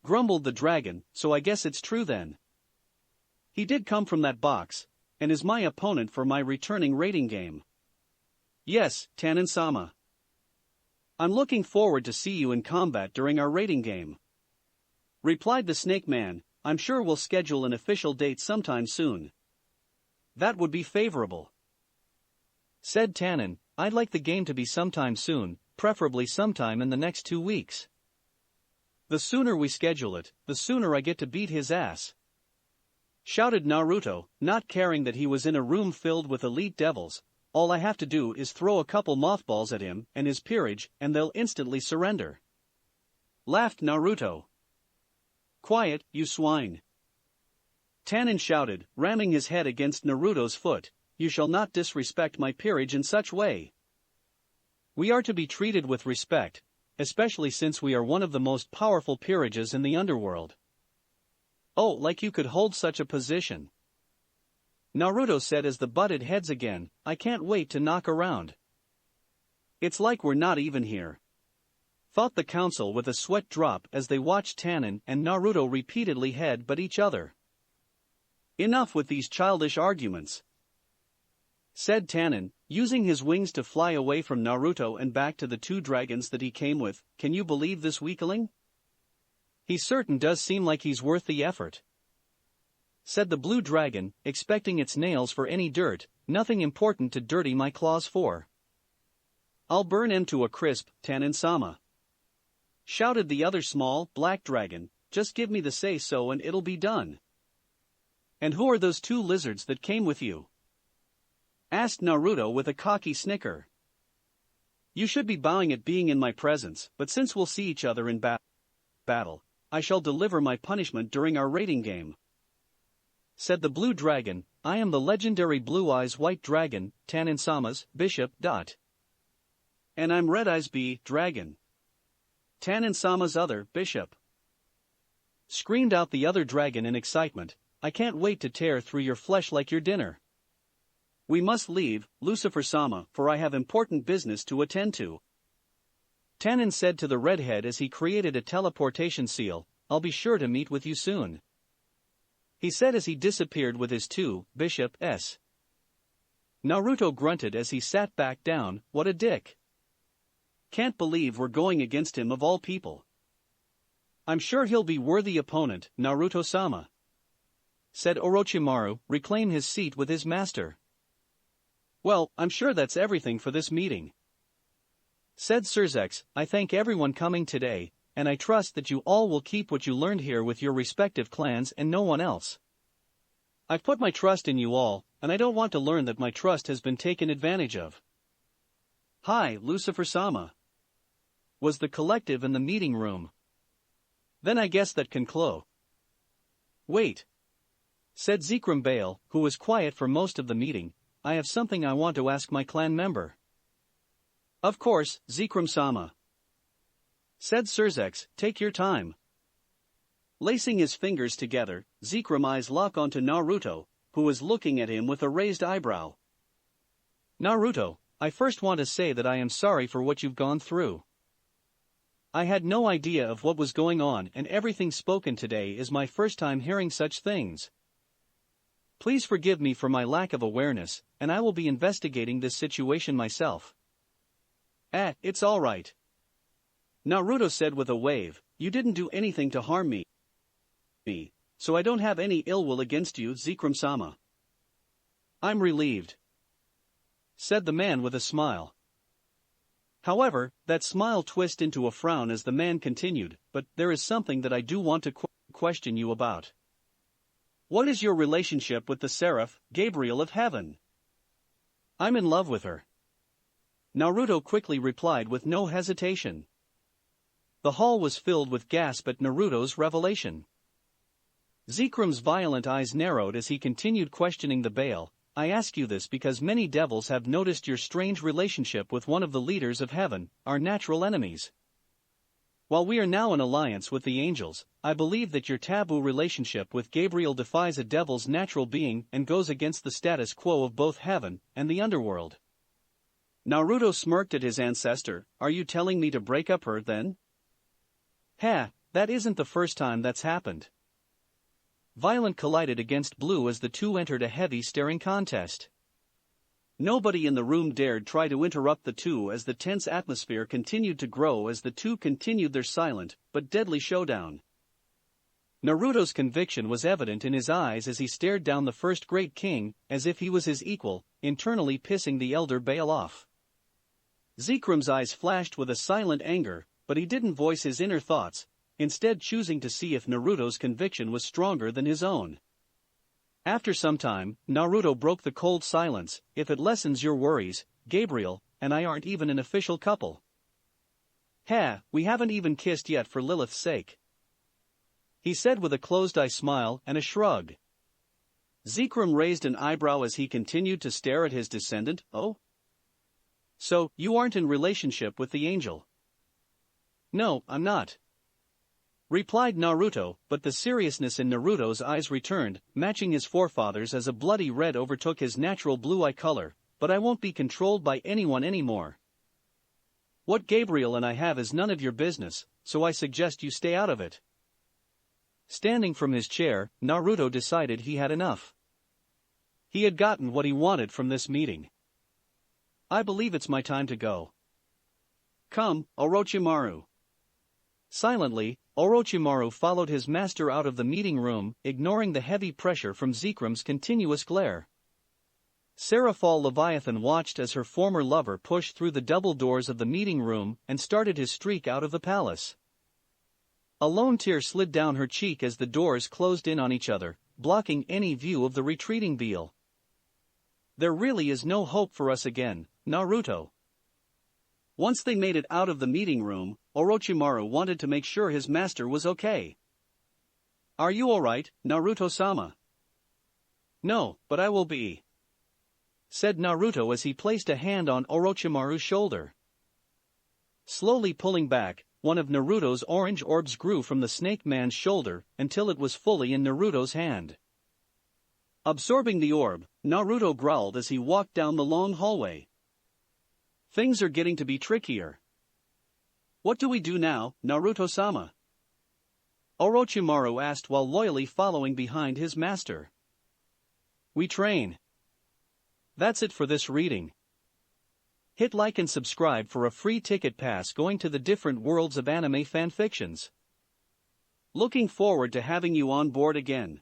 grumbled the dragon, so I guess it's true then. He did come from that box, and is my opponent for my returning rating game. Yes, Tannen-sama. I'm looking forward to see you in combat during our rating game, replied the Snake Man. I'm sure we'll schedule an official date sometime soon. That would be favorable, said Tannen. I'd like the game to be sometime soon, preferably sometime in the next 2 weeks. The sooner we schedule it, the sooner I get to beat his ass, shouted Naruto, not caring that he was in a room filled with elite devils. All I have to do is throw a couple mothballs at him and his peerage, and they'll instantly surrender, laughed Naruto. Quiet, you swine, Tannen shouted, ramming his head against Naruto's foot. You shall not disrespect my peerage in such way. We are to be treated with respect, especially since we are one of the most powerful peerages in the underworld. Oh, like you could hold such a position, Naruto said as the butted heads again. I can't wait to knock around. It's like we're not even here, thought the council with a sweat drop as they watched Tannen and Naruto repeatedly head-butt each other. Enough with these childish arguments, said Tannen, using his wings to fly away from Naruto and back to the 2 dragons that he came with. Can you believe this weakling? He certain does seem like he's worth the effort, said the blue dragon, expecting its nails for any dirt. Nothing important to dirty my claws for. I'll burn him to a crisp, Tannen-sama, shouted the other small, black dragon. Just give me the say-so and it'll be done. And who are those 2 lizards that came with you? Asked Naruto with a cocky snicker. You should be bowing at being in my presence, but since we'll see each other in battle, I shall deliver my punishment during our rating game, said the blue dragon. I am the legendary Blue Eyes White Dragon, Tannen-sama's bishop. And I'm Red Eyes B Dragon, Tannen-sama's other bishop, screamed out the other dragon in excitement. I can't wait to tear through your flesh like your dinner. We must leave, Lucifer-sama, for I have important business to attend to, Tannen said to the redhead as he created a teleportation seal. I'll be sure to meet with you soon, he said as he disappeared with his 2 bishops. Naruto grunted as he sat back down. What a dick. Can't believe we're going against him of all people. I'm sure he'll be worthy opponent, Naruto-sama, said Orochimaru, reclaim his seat with his master. Well, I'm sure that's everything for this meeting, said Sirzex. I thank everyone coming today, and I trust that you all will keep what you learned here with your respective clans and no one else. I've put my trust in you all, and I don't want to learn that my trust has been taken advantage of. Hi, Lucifer-sama, was the collective in the meeting room. Then I guess that can close. Wait, said Zekrom Bael, who was quiet for most of the meeting. I have something I want to ask my clan member. Of course, Zekrom-sama, said Surzex, take your time. Lacing his fingers together, Zekrom's eyes lock onto Naruto, who was looking at him with a raised eyebrow. Naruto, I first want to say that I am sorry for what you've gone through. I had no idea of what was going on, and everything spoken today is my first time hearing such things. Please forgive me for my lack of awareness, and I will be investigating this situation myself. It's all right. Naruto said with a wave, you didn't do anything to harm me. So I don't have any ill will against you, Zekrom-sama. I'm relieved, said the man with a smile. However, that smile twisted into a frown as the man continued, but there is something that I do want to question you about. What is your relationship with the seraph, Gabriel of Heaven? I'm in love with her. Naruto quickly replied with no hesitation. The hall was filled with gasp at Naruto's revelation. Zekrom's violent eyes narrowed as he continued questioning the Bael. I ask you this because many devils have noticed your strange relationship with one of the leaders of heaven, our natural enemies. While we are now in alliance with the angels, I believe that your taboo relationship with Gabriel defies a devil's natural being and goes against the status quo of both heaven and the underworld. Naruto smirked at his ancestor. Are you telling me to break up her then? That isn't the first time that's happened. Violet collided against Blue as the two entered a heavy staring contest. Nobody in the room dared try to interrupt the two as the tense atmosphere continued to grow as the two continued their silent but deadly showdown. Naruto's conviction was evident in his eyes as he stared down the first great king, as if he was his equal, internally pissing the elder Bael off. Zekrom's eyes flashed with a silent anger, but he didn't voice his inner thoughts, instead choosing to see if Naruto's conviction was stronger than his own. After some time, Naruto broke the cold silence. If it lessens your worries, Gabriel and I aren't even an official couple. We haven't even kissed yet for Lilith's sake, he said with a closed-eye smile and a shrug. Zekrom raised an eyebrow as he continued to stare at his descendant. Oh? So, you aren't in relationship with the angel? No, I'm not, replied Naruto, but the seriousness in Naruto's eyes returned, matching his forefathers as a bloody red overtook his natural blue eye color. But I won't be controlled by anyone anymore. What Gabriel and I have is none of your business, so I suggest you stay out of it. Standing from his chair, Naruto decided he had enough. He had gotten what he wanted from this meeting. I believe it's my time to go. Come, Orochimaru. Silently, Orochimaru followed his master out of the meeting room, ignoring the heavy pressure from Zekrom's continuous glare. Seraphal Leviathan watched as her former lover pushed through the double doors of the meeting room and started his streak out of the palace. A lone tear slid down her cheek as the doors closed in on each other, blocking any view of the retreating Bael. There really is no hope for us again, Naruto. Once they made it out of the meeting room, Orochimaru wanted to make sure his master was okay. Are you alright, Naruto-sama? No, but I will be, said Naruto as he placed a hand on Orochimaru's shoulder. Slowly pulling back, one of Naruto's orange orbs grew from the snake man's shoulder until it was fully in Naruto's hand. Absorbing the orb, Naruto growled as he walked down the long hallway. Things are getting to be trickier. What do we do now, Naruto-sama? Orochimaru asked while loyally following behind his master. We train. That's it for this reading. Hit like and subscribe for a free ticket pass going to the different worlds of anime fanfictions. Looking forward to having you on board again.